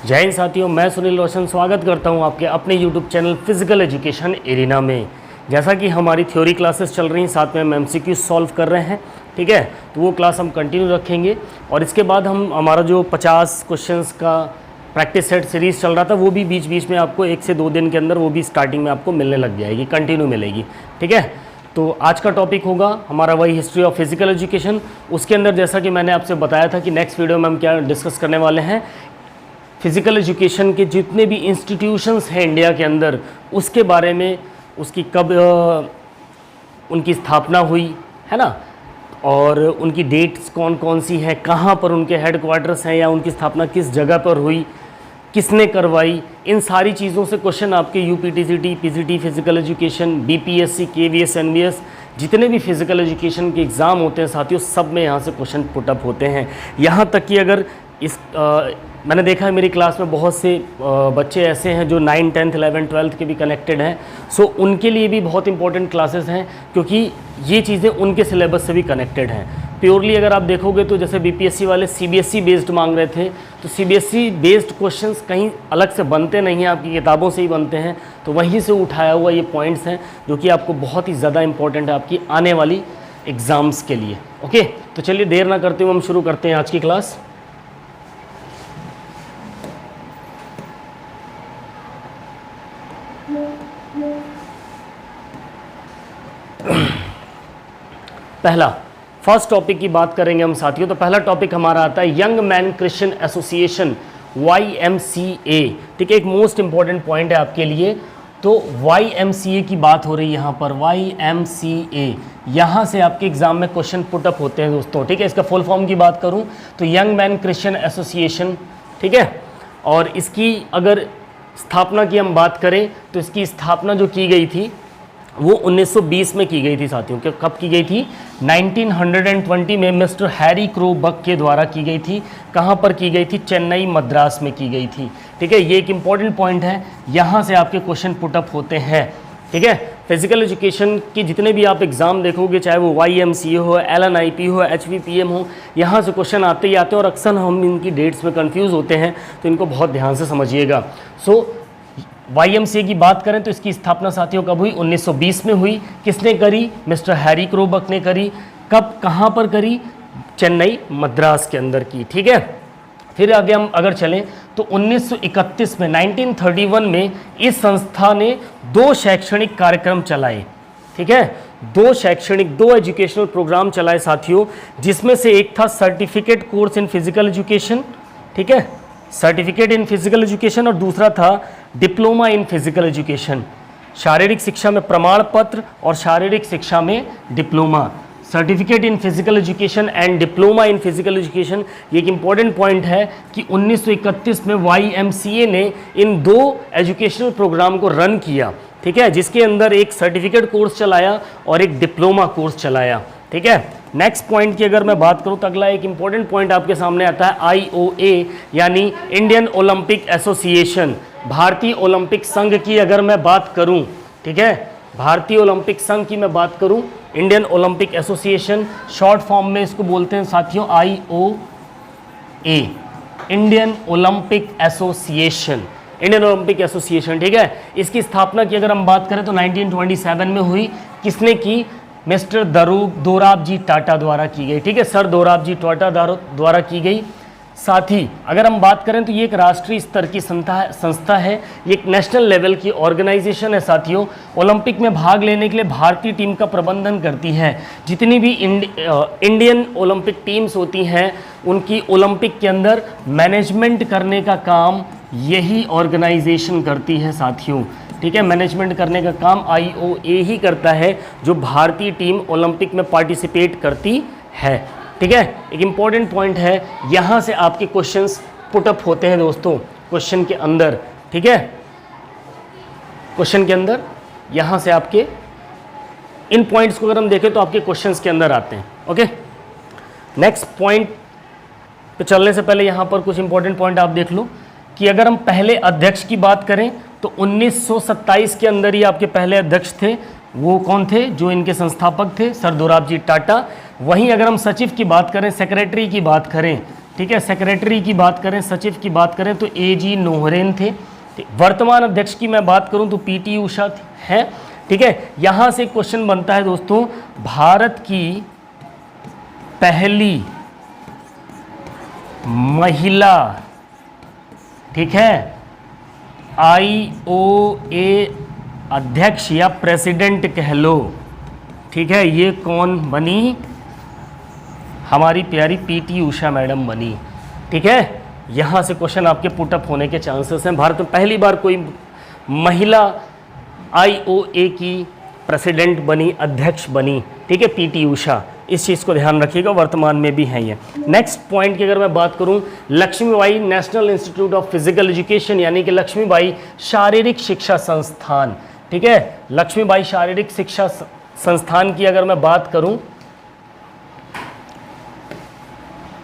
जय हिंद साथियों, मैं सुनील रोशन स्वागत करता हूं आपके अपने YouTube channel physical education arena में। जैसा कि हमारी थ्योरी क्लासेस चल रही हैं, साथ में हम MCQ सॉल्व कर रहे हैं, ठीक है। तो वो क्लास हम कंटिन्यू रखेंगे और इसके बाद हम हमारा जो 50 क्वेश्चंस का प्रैक्टिस सेट सीरीज़ चल रहा था वो भी बीच बीच में आपको 1 से 2 दिन के अंदर वो भी स्टार्टिंग में आपको मिलने लग जाएगी, कंटिन्यू मिलेगी, ठीक है। तो आज का टॉपिक होगा हमारा वही हिस्ट्री ऑफ फिजिकल एजुकेशन। उसके अंदर जैसा कि मैंने आपसे बताया था कि नेक्स्ट वीडियो में हम क्या डिस्कस करने वाले हैं, फिज़िकल एजुकेशन के जितने भी इंस्टीट्यूशंस हैं इंडिया के अंदर उसके बारे में, उसकी कब उनकी स्थापना हुई है ना, और उनकी डेट्स कौन कौन सी हैं, कहाँ पर उनके हेडक्वार्टर्स हैं या उनकी स्थापना किस जगह पर हुई, किसने करवाई, इन सारी चीज़ों से क्वेश्चन आपके UPTCT, PGT physical education, BPSC, KVS, NVS जितने भी फिज़िकल एजुकेशन के एग्ज़ाम होते हैं साथियों, सब में यहाँ से क्वेश्चन पुटअप होते हैं। यहाँ तक कि अगर इस मैंने देखा है मेरी क्लास में बहुत से बच्चे ऐसे हैं जो 9, 10th, 11th, 12th के भी कनेक्टेड हैं। सो उनके लिए भी बहुत इंपॉर्टेंट क्लासेस हैं क्योंकि ये चीज़ें उनके सिलेबस से भी कनेक्टेड हैं। प्योरली अगर आप देखोगे तो जैसे BPSC वाले CBSE बेस्ड मांग रहे थे, तो CBSE बेस्ड क्वेश्चंस कहीं अलग से बनते नहीं हैं, आपकी किताबों से ही बनते हैं। तो वहीं से उठाया हुआ ये पॉइंट्स हैं जो कि आपको बहुत ही ज़्यादा इंपॉर्टेंट है आपकी आने वाली एग्ज़ाम्स के लिए। ओके, तो चलिए देर ना करते हुए हम शुरू करते हैं आज की क्लास। पहला फर्स्ट टॉपिक की बात करेंगे हम साथियों। तो पहला टॉपिक हमारा आता है young man Christian association, YMCA, ठीक है। एक मोस्ट इंपॉर्टेंट पॉइंट है आपके लिए। तो YMCA की बात हो रही है यहाँ पर, YMCA, यहाँ से आपके एग्जाम में क्वेश्चन पुटअप होते हैं दोस्तों, ठीक है। इसका फुल फॉर्म की बात करूँ तो यंग मैन क्रिश्चियन एसोसिएशन, ठीक है। और इसकी अगर स्थापना की हम बात करें तो इसकी स्थापना जो की गई थी वो 1920 में की गई थी साथियों। कब की गई थी? 1920 में मिस्टर हैरी क्रो बक के द्वारा की गई थी। कहाँ पर की गई थी? चेन्नई, मद्रास में की गई थी, ठीक है। ये एक इंपॉर्टेंट पॉइंट है, यहाँ से आपके क्वेश्चन पुटअप होते हैं, ठीक है। फिजिकल एजुकेशन के जितने भी आप एग्ज़ाम देखोगे, चाहे वो YMCA हो, LNIP हो, HVPM हो, यहाँ से क्वेश्चन आते ही आते हैं और अक्सर हम इनकी डेट्स में कंफ्यूज होते हैं, तो इनको बहुत ध्यान से समझिएगा। YMCA की बात करें तो इसकी स्थापना साथियों कब हुई? 1920 में हुई। किसने करी? मिस्टर हैरी क्रो बक ने करी। कब, कहाँ पर करी? चेन्नई, मद्रास के अंदर की, ठीक है। फिर आगे हम अगर चलें तो 1931 में, 1931 में इस संस्था ने 2 शैक्षणिक कार्यक्रम चलाए, ठीक है। 2 एजुकेशनल प्रोग्राम चलाए साथियों, जिसमें से एक था certificate course in physical education, ठीक है, सर्टिफिकेट इन फिजिकल एजुकेशन, और दूसरा था डिप्लोमा इन फिजिकल एजुकेशन, शारीरिक शिक्षा में प्रमाण पत्र और शारीरिक शिक्षा में diploma. Certificate in physical education and diploma in physical education, ये एक इम्पॉर्टेंट पॉइंट है कि 1931 में YMCA ने इन 2 एजुकेशनल प्रोग्राम को रन किया, ठीक है, जिसके अंदर एक सर्टिफिकेट कोर्स चलाया और एक डिप्लोमा कोर्स चलाया, ठीक है। नेक्स्ट पॉइंट की अगर मैं बात करूं तो अगला एक इंपॉर्टेंट पॉइंट आपके सामने आता है IOA, यानी इंडियन ओलंपिक एसोसिएशन, भारतीय ओलंपिक संघ की अगर मैं बात करूं, ठीक है, भारतीय ओलंपिक संघ की मैं बात करूं, Indian Olympic association, short form में इसको बोलते हैं साथियों IOA, Indian Olympic association, Indian Olympic Association, ठीक है। इसकी स्थापना की अगर हम बात करें तो 1927 में हुई। किसने की? मिस्टर दोराबजी टाटा द्वारा की गई, ठीक है, सर दोराबजी टाटा द्वारा की गई। साथ ही अगर हम बात करें तो ये एक राष्ट्रीय स्तर की संस्था है, ये एक नेशनल लेवल की ऑर्गेनाइजेशन है साथियों। ओलंपिक में भाग लेने के लिए भारतीय टीम का प्रबंधन करती है। जितनी भी इंडियन ओलंपिक टीम्स होती हैं उनकी ओलंपिक के अंदर मैनेजमेंट करने का काम यही ऑर्गेनाइजेशन करती है साथियों, ठीक है। मैनेजमेंट करने का काम IOA ही करता है, जो भारतीय टीम ओलंपिक में पार्टिसिपेट करती है, ठीक है। एक इम्पॉर्टेंट पॉइंट है, यहाँ से आपके क्वेश्चंस पुटअप होते हैं दोस्तों क्वेश्चन के अंदर, ठीक है। क्वेश्चन के अंदर यहाँ से आपके इन पॉइंट्स को अगर हम देखें तो आपके क्वेश्चंस के अंदर आते हैं। ओके, नेक्स्ट पॉइंट पे चलने से पहले यहाँ पर कुछ इंपॉर्टेंट पॉइंट आप देख लो कि अगर हम पहले अध्यक्ष की बात करें तो 1927 के अंदर ही आपके पहले अध्यक्ष थे। वो कौन थे? जो इनके संस्थापक थे, सर दोराबजी टाटा। वहीं अगर हम सचिव की बात करें, सेक्रेटरी की बात करें, ठीक है। सेक्रेटरी की बात करें, सचिव की बात करें तो AG नोहरेन थे। वर्तमान अध्यक्ष की मैं बात करूं तो PT उषा है, ठीक है। यहां से क्वेश्चन बनता है दोस्तों, भारत की पहली महिला, ठीक है, IOA अध्यक्ष या प्रेसिडेंट कह लो, ठीक है, ये कौन बनी? हमारी प्यारी PT उषा मैडम बनी, ठीक है। यहाँ से क्वेश्चन आपके पुटअप होने के चांसेस हैं। भारत में पहली बार कोई महिला IOA की प्रेसिडेंट बनी, अध्यक्ष बनी, ठीक है, PT उषा। इस चीज़ को ध्यान रखिएगा, वर्तमान में भी है ये। नेक्स्ट पॉइंट की अगर मैं बात करूं, Lakshmibai national institute of physical education यानी कि लक्ष्मीबाई शारीरिक शिक्षा संस्थान, ठीक है। लक्ष्मीबाई शारीरिक शिक्षा संस्थान की अगर मैं बात करूं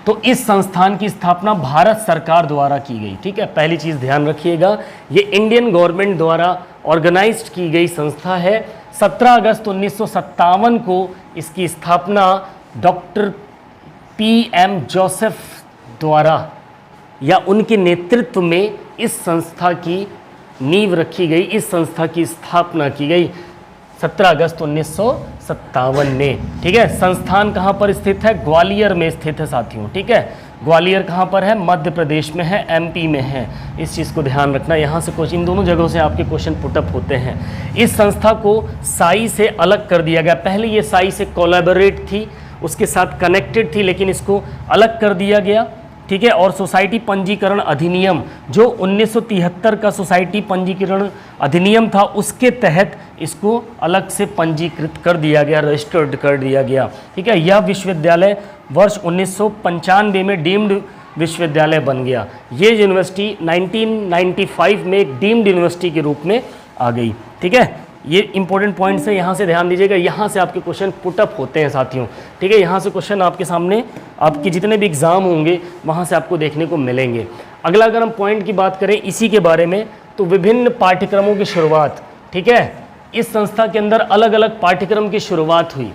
तो इस संस्थान की स्थापना भारत सरकार द्वारा की गई, ठीक है। पहली चीज़ ध्यान रखिएगा, ये इंडियन गवर्नमेंट द्वारा ऑर्गेनाइज्ड की गई संस्था है। 17 अगस्त 1957 को इसकी स्थापना डॉक्टर PM जोसेफ द्वारा या उनके नेतृत्व में इस संस्था की नींव रखी गई, इस संस्था की स्थापना की गई 17 अगस्त 1957 में, ठीक है। संस्थान कहाँ पर स्थित है? ग्वालियर में स्थित है साथियों, ठीक है। ग्वालियर कहाँ पर है? मध्य प्रदेश में है, MP में है। इस चीज़ को ध्यान रखना, यहाँ से क्वेश्चन, इन दोनों जगहों से आपके क्वेश्चन पुटअप होते हैं। इस संस्था को साई से अलग कर दिया गया। पहले ये साई से कोलैबोरेट थी, उसके साथ कनेक्टेड थी, लेकिन इसको अलग कर दिया गया, ठीक है। और सोसाइटी पंजीकरण अधिनियम जो 1973 का सोसाइटी पंजीकरण अधिनियम था, उसके तहत इसको अलग से पंजीकृत कर दिया गया, रजिस्टर्ड कर दिया गया, ठीक है। यह विश्वविद्यालय वर्ष 1995 में डीम्ड विश्वविद्यालय बन गया। ये यूनिवर्सिटी 1995 में एक डीम्ड यूनिवर्सिटी के रूप में आ गई, ठीक है। ये इंपॉर्टेंट पॉइंट्स है, यहाँ से ध्यान दीजिएगा, यहाँ से आपके क्वेश्चन पुटअप होते हैं साथियों, ठीक है। यहाँ से क्वेश्चन आपके सामने, आपके जितने भी एग्जाम होंगे वहाँ से आपको देखने को मिलेंगे। अगला अगर हम पॉइंट की बात करें इसी के बारे में, तो विभिन्न पाठ्यक्रमों की शुरुआत, ठीक है। इस संस्था के अंदर अलग अलग पाठ्यक्रम की शुरुआत हुई।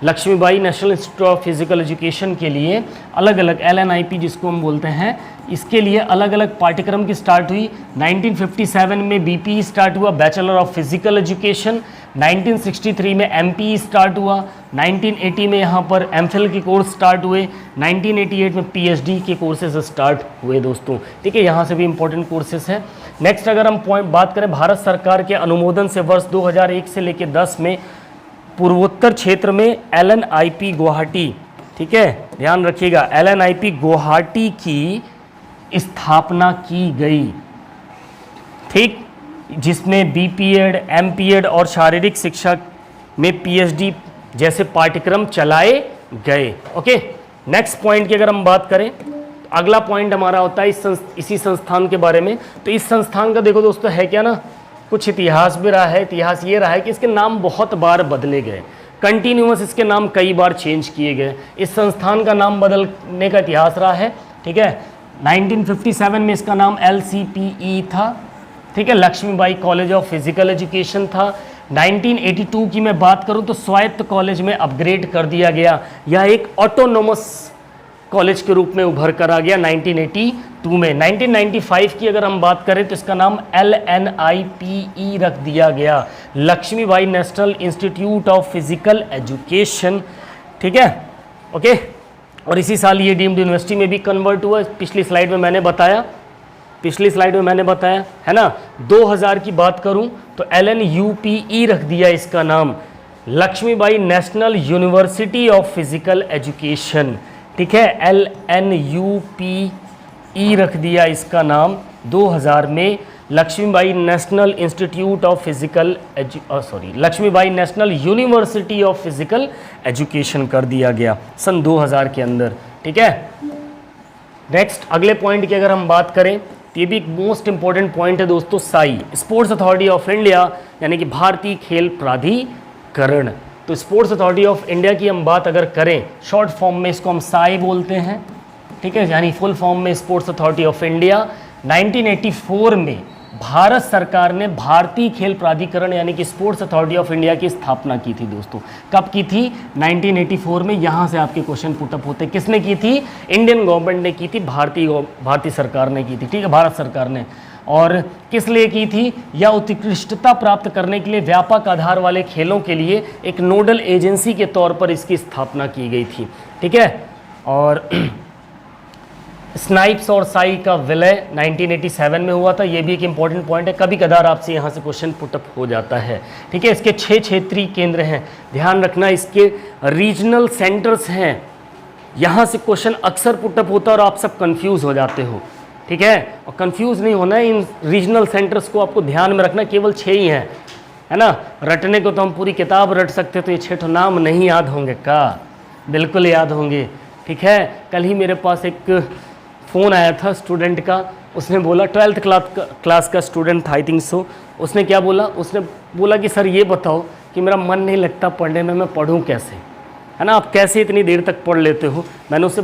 Lakshmibai national institute of physical education के लिए अलग अलग LNIP जिसको हम बोलते हैं, इसके लिए अलग अलग पाठ्यक्रम की स्टार्ट हुई। 1957 में BPE स्टार्ट हुआ, बैचलर ऑफ फिजिकल एजुकेशन। 1963 में MPE स्टार्ट हुआ। 1980 में यहाँ पर MPhil के कोर्स स्टार्ट हुए। 1988 में PhD के कोर्सेज स्टार्ट हुए दोस्तों, ठीक है। यहाँ से भी इंपॉर्टेंट कोर्सेज हैं। नेक्स्ट अगर हम पॉइंट बात करें, भारत सरकार के अनुमोदन से वर्ष 2001 से लेकर 10 में पूर्वोत्तर क्षेत्र में LNIP गुवाहाटी, ठीक है, ध्यान रखिएगा, LNIP गुवाहाटी की स्थापना की गई, ठीक, जिसमें BPEd, MPEd और शारीरिक शिक्षा में PhD जैसे पाठ्यक्रम चलाए गए। ओके, नेक्स्ट पॉइंट की अगर हम बात करें, अगला पॉइंट हमारा होता है इसी संस्थान के बारे में। तो इस संस्थान का देखो दोस्तों है क्या ना, कुछ इतिहास भी रहा है। इतिहास ये रहा है कि इसके नाम बहुत बार बदले गए, कंटिन्यूअस इसके नाम कई बार चेंज किए गए। इस संस्थान का नाम बदलने का इतिहास रहा है, ठीक है। 1957 में इसका नाम LCPE था, ठीक है, Lakshmibai college of physical education था। 1982 की मैं बात करूं तो स्वायत्त कॉलेज में अपग्रेड कर दिया गया, यह एक ऑटोनोमस कॉलेज के रूप में उभर कर आ गया 1982 में। 1995 की अगर हम बात करें तो इसका नाम LNIPE रख दिया गया, Lakshmibai national institute of physical education, ठीक है, ओके। और इसी साल ये डीम्ड यूनिवर्सिटी में भी कन्वर्ट हुआ, पिछली स्लाइड में मैंने बताया, है ना। 2000 की बात करूं तो LNUPE रख दिया इसका नाम, Lakshmibai national university of physical education, ठीक है, LNUPE रख दिया इसका नाम 2000 में। Lakshmibai national institute of physical Lakshmibai national university of physical education कर दिया गया सन 2000 के अंदर, ठीक है। नेक्स्ट अगले पॉइंट की अगर हम बात करें तो ये भी एक मोस्ट इंपॉर्टेंट पॉइंट है दोस्तों, Sai, sports authority of India, यानी कि भारतीय खेल प्राधिकरण। तो स्पोर्ट्स अथॉरिटी ऑफ इंडिया की हम बात अगर करें, शॉर्ट फॉर्म में इसको हम साई बोलते हैं, ठीक है, यानी फुल फॉर्म में स्पोर्ट्स अथॉरिटी ऑफ इंडिया। 1984 में भारत सरकार ने भारतीय खेल प्राधिकरण यानी कि स्पोर्ट्स अथॉरिटी ऑफ इंडिया की स्थापना की थी दोस्तों? कब की थी? 1984 में। यहाँ से आपके क्वेश्चन पुटअप होते। किसने की थी? इंडियन गवर्नमेंट ने की थी, भारतीय सरकार ने की थी, ठीक है, भारत सरकार ने। और किस लिए की थी? या उत्कृष्टता प्राप्त करने के लिए व्यापक आधार वाले खेलों के लिए एक नोडल एजेंसी के तौर पर इसकी स्थापना की गई थी, ठीक है। और स्नाइप्स और साई का विलय 1987 में हुआ था। ये भी एक इंपॉर्टेंट पॉइंट है, कभी कदार आपसे यहाँ से क्वेश्चन पुटअप हो जाता है, ठीक है। इसके 6 क्षेत्रीय केंद्र हैं, ध्यान रखना, इसके रीजनल सेंटर्स हैं। यहाँ से क्वेश्चन अक्सर पुटअप होता है और आप सब कंफ्यूज हो जाते हो, ठीक है। और कंफ्यूज नहीं होना है, इन रीजनल सेंटर्स को आपको ध्यान में रखना, केवल 6 ही हैं, है ना। रटने को तो हम पूरी किताब रट सकते, तो ये 6 नाम नहीं याद होंगे का? बिल्कुल याद होंगे, ठीक है। कल ही मेरे पास एक फ़ोन आया था स्टूडेंट का, उसने बोला 12th क्लास का स्टूडेंट था, आई थिंक सो। उसने क्या बोला? उसने बोला कि सर ये बताओ कि मेरा मन नहीं लगता पढ़ने में, मैं पढ़ूं कैसे, है ना। आप कैसे इतनी देर तक पढ़ लेते हो? मैंने उससे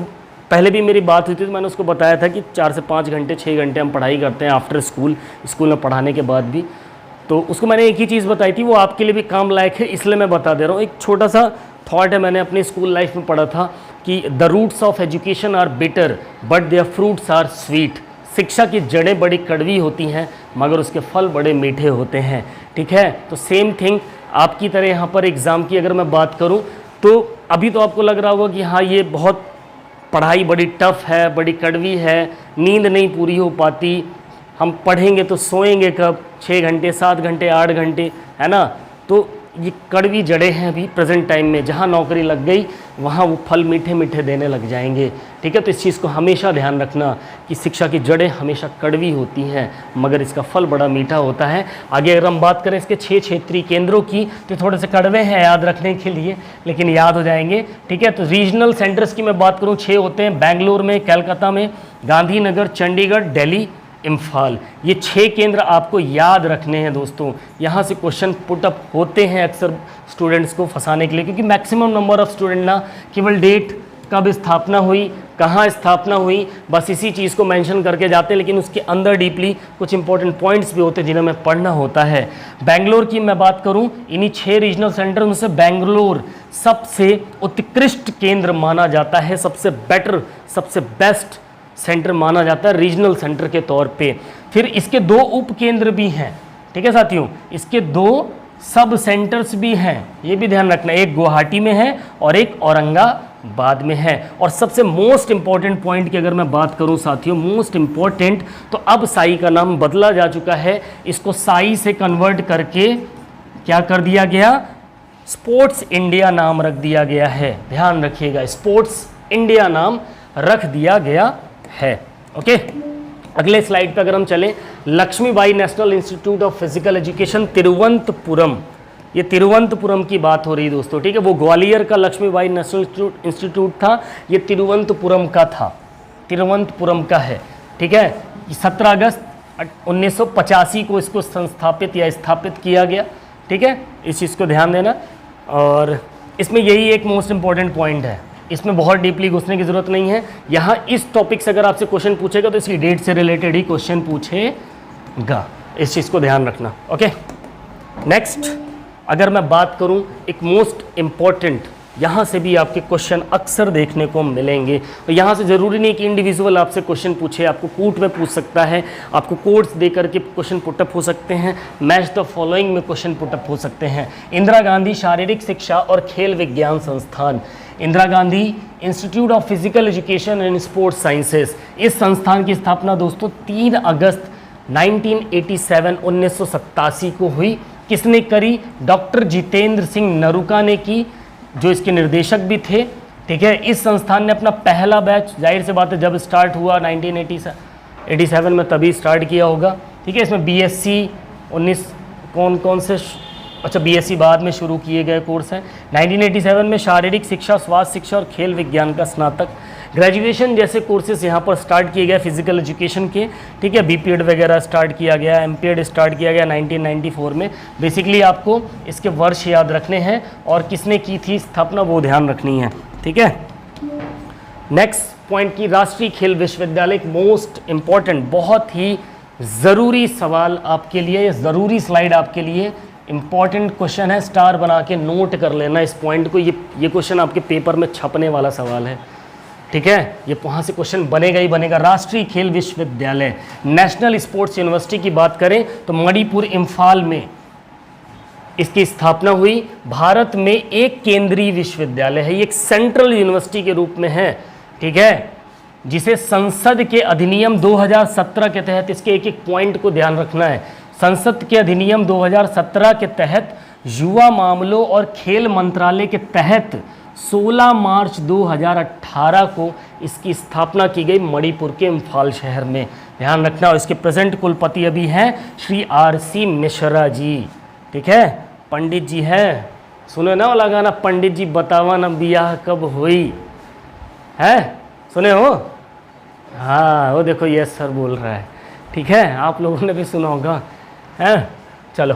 पहले भी मेरी बात हुई थी, तो मैंने उसको बताया था कि 4 से 5 घंटे 6 घंटे हम पढ़ाई करते हैं आफ्टर स्कूल में पढ़ाने के बाद भी। तो उसको मैंने एक ही चीज़ बताई थी, वो आपके लिए भी काम लायक है, इसलिए मैं बता दे रहा हूँ। एक छोटा सा थॉट है, मैंने अपनी स्कूल लाइफ में पढ़ा था कि the roots of education are bitter but their fruits are sweet. शिक्षा की जड़ें बड़ी कड़वी होती हैं मगर उसके फल बड़े मीठे होते हैं, ठीक है। तो सेम थिंग आपकी तरह यहाँ पर एग्ज़ाम की अगर मैं बात करूँ तो अभी तो आपको लग रहा होगा कि हाँ ये बहुत पढ़ाई बड़ी टफ है, बड़ी कड़वी है, नींद नहीं पूरी हो पाती, हम पढ़ेंगे तो सोएंगे कब? 6 घंटे 7 घंटे 8 घंटे, है ना। तो ये कड़वी जड़ें हैं अभी प्रेजेंट टाइम में, जहाँ नौकरी लग गई वहाँ वो फल मीठे मीठे देने लग जाएंगे, ठीक है। तो इस चीज़ को हमेशा ध्यान रखना कि शिक्षा की जड़ें हमेशा कड़वी होती हैं मगर इसका फल बड़ा मीठा होता है। आगे अगर हम बात करें इसके 6 क्षेत्रीय केंद्रों की, तो थोड़े से कड़वे हैं याद रखने के लिए, लेकिन याद हो जाएंगे, ठीक है। तो रीजनल सेंटर्स की मैं बात करूँ, 6 होते हैं, बेंगलोर में, कलकत्ता में, गांधीनगर, चंडीगढ़, दिल्ली, इम्फाल। ये 6 केंद्र आपको याद रखने हैं दोस्तों। यहाँ से क्वेश्चन पुटअप होते हैं अक्सर स्टूडेंट्स को फंसाने के लिए, क्योंकि मैक्सिमम नंबर ऑफ स्टूडेंट ना केवल डेट, कब स्थापना हुई, कहाँ स्थापना हुई, बस इसी चीज़ को मेंशन करके जाते हैं, लेकिन उसके अंदर डीपली कुछ इंपॉर्टेंट पॉइंट्स भी होते हैं जिन्हें हमें पढ़ना होता है। बेंगलोर की मैं बात करूँ, इन्हीं 6 रीजनल सेंटर में से बेंगलोर सबसे उत्कृष्ट केंद्र माना जाता है, सबसे बेटर, सबसे बेस्ट सेंटर माना जाता है रीजनल सेंटर के तौर पे। फिर इसके 2 उप केंद्र भी हैं, ठीक है साथियों, इसके 2 सब सेंटर्स भी हैं, ये भी ध्यान रखना, एक गुवाहाटी में है और एक औरंगाबाद में है। और सबसे मोस्ट इंपॉर्टेंट पॉइंट की अगर मैं बात करूं साथियों, मोस्ट इंपॉर्टेंट, तो अब साई का नाम बदला जा चुका है, इसको साई से कन्वर्ट करके क्या कर दिया गया? स्पोर्ट्स इंडिया नाम रख दिया गया है, ध्यान रखिएगा, स्पोर्ट्स इंडिया नाम रख दिया गया है, ओके। अगले स्लाइड पर अगर हम चलें, Lakshmibai national institute of physical education Thiruvananthapuram, ये तिरुवनंतपुरम की बात हो रही है दोस्तों, ठीक है। वो ग्वालियर का लक्ष्मीबाई नेशनल इंस्टीट्यूट था, ये तिरुवनंतपुरम का था, तिरुवनंतपुरम का है, ठीक है। 17 अगस्त 1985 को इसको संस्थापित या स्थापित किया गया, ठीक है, इस चीज़ को ध्यान देना। और इसमें यही एक मोस्ट इंपॉर्टेंट पॉइंट है, इसमें बहुत डीपली घुसने की ज़रूरत नहीं है। यहाँ इस टॉपिक से अगर आपसे क्वेश्चन पूछेगा तो इसकी डेट से रिलेटेड ही क्वेश्चन पूछेगा, इस चीज़ को ध्यान रखना, ओके। नेक्स्ट अगर मैं बात करूँ, एक मोस्ट इम्पॉर्टेंट, यहाँ से भी आपके क्वेश्चन अक्सर देखने को मिलेंगे। तो यहाँ से ज़रूरी नहीं कि इंडिविजुअल आपसे क्वेश्चन पूछे, आपको कूट में पूछ सकता है, आपको कोड्स दे करके क्वेश्चन पुटअप हो सकते हैं, मैच द फॉलोइंग में क्वेश्चन पुटअप हो सकते हैं। इंदिरा गांधी शारीरिक शिक्षा और खेल विज्ञान संस्थान, Indira Gandhi institute of physical education and sports sciences, इस संस्थान की स्थापना दोस्तों 3 अगस्त 1987 को हुई। किसने करी? डॉक्टर जितेंद्र सिंह नरूका ने की, जो इसके निर्देशक भी थे, ठीक है। इस संस्थान ने अपना पहला बैच, जाहिर सी बात है जब स्टार्ट हुआ 1987 में, तभी स्टार्ट किया होगा, ठीक है। इसमें बीएससी 19 कौन से, अच्छा बीएससी बाद में शुरू किए गए कोर्स हैं। 1987 में शारीरिक शिक्षा, स्वास्थ्य शिक्षा और खेल विज्ञान का स्नातक, ग्रेजुएशन जैसे कोर्सेज यहाँ पर स्टार्ट किए गए फिजिकल एजुकेशन के, ठीक है। बीपीएड वगैरह स्टार्ट किया गया, एमपीएड स्टार्ट किया गया 1994 में। बेसिकली आपको इसके वर्ष याद रखने हैं और किसने की थी स्थापना, वो ध्यान रखनी है, ठीक है। नेक्स्ट पॉइंट की राष्ट्रीय खेल विश्वविद्यालय, एक मोस्ट इम्पॉर्टेंट, बहुत ही ज़रूरी सवाल आपके लिए, ज़रूरी स्लाइड आपके लिए, इंपॉर्टेंट क्वेश्चन है, स्टार बना के नोट कर लेना इस पॉइंट को। ये क्वेश्चन आपके पेपर में छपने वाला सवाल है, ठीक है, ये वहाँ से क्वेश्चन बनेगा ही बनेगा। राष्ट्रीय खेल विश्वविद्यालय, नेशनल स्पोर्ट्स यूनिवर्सिटी की बात करें तो मणिपुर इम्फाल में इसकी स्थापना हुई। भारत में एक केंद्रीय विश्वविद्यालय है, ये एक सेंट्रल यूनिवर्सिटी के रूप में है, ठीक है, जिसे संसद के अधिनियम 2017 के तहत, इसके एक एक पॉइंट को ध्यान रखना है, संसद के अधिनियम 2017 के तहत युवा मामलों और खेल मंत्रालय के तहत 16 मार्च 2018 को इसकी स्थापना की गई मणिपुर के इम्फाल शहर में, ध्यान रखना। और इसके प्रेजेंट कुलपति अभी हैं श्री RC मिश्रा जी, ठीक है, पंडित जी हैं। सुने ना वाला गाना, पंडित जी बतावा ना बियाह कब हुई, है, सुने हो? हाँ, वो देखो यस सर बोल रहा है, ठीक है, आप लोगों ने भी सुना होगा, है। चलो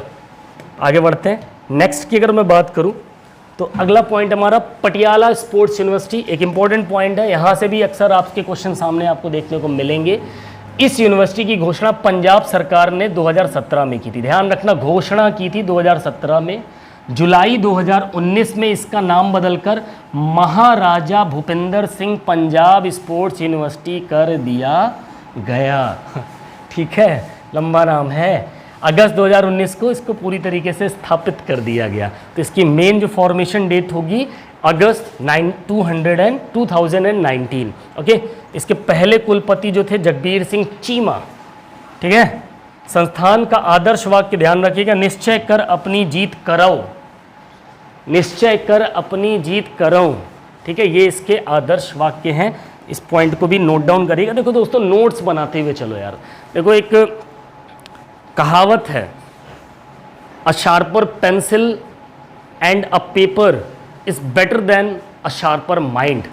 आगे बढ़ते हैं। नेक्स्ट की अगर मैं बात करूं तो अगला पॉइंट हमारा पटियाला स्पोर्ट्स यूनिवर्सिटी, एक इंपॉर्टेंट पॉइंट है, यहाँ से भी अक्सर आपके क्वेश्चन सामने आपको देखने को मिलेंगे। इस यूनिवर्सिटी की घोषणा पंजाब सरकार ने 2017 में की थी, ध्यान रखना, घोषणा की थी 2017 में। जुलाई 2019 में इसका नाम बदलकर महाराजा भूपेंद्र सिंह पंजाब स्पोर्ट्स यूनिवर्सिटी कर दिया गया, ठीक है, लंबा नाम है। अगस्त 2019 को इसको पूरी तरीके से स्थापित कर दिया गया। तो इसकी मेन जो फॉर्मेशन डेट होगी अगस्त 2019, ओके। इसके पहले कुलपति जो थे जगबीर सिंह चीमा, ठीक है। संस्थान का आदर्श वाक्य ध्यान रखिएगा, निश्चय कर अपनी जीत करओ, निश्चय कर अपनी जीत करओ, ठीक है, ये इसके आदर्श वाक्य हैं। इस पॉइंट को भी नोट डाउन करिएगा। देखो दोस्तों, नोट्स बनाते हुए चलो यार। देखो एक कहावत है, a sharper pencil and a paper is better than a sharper mind.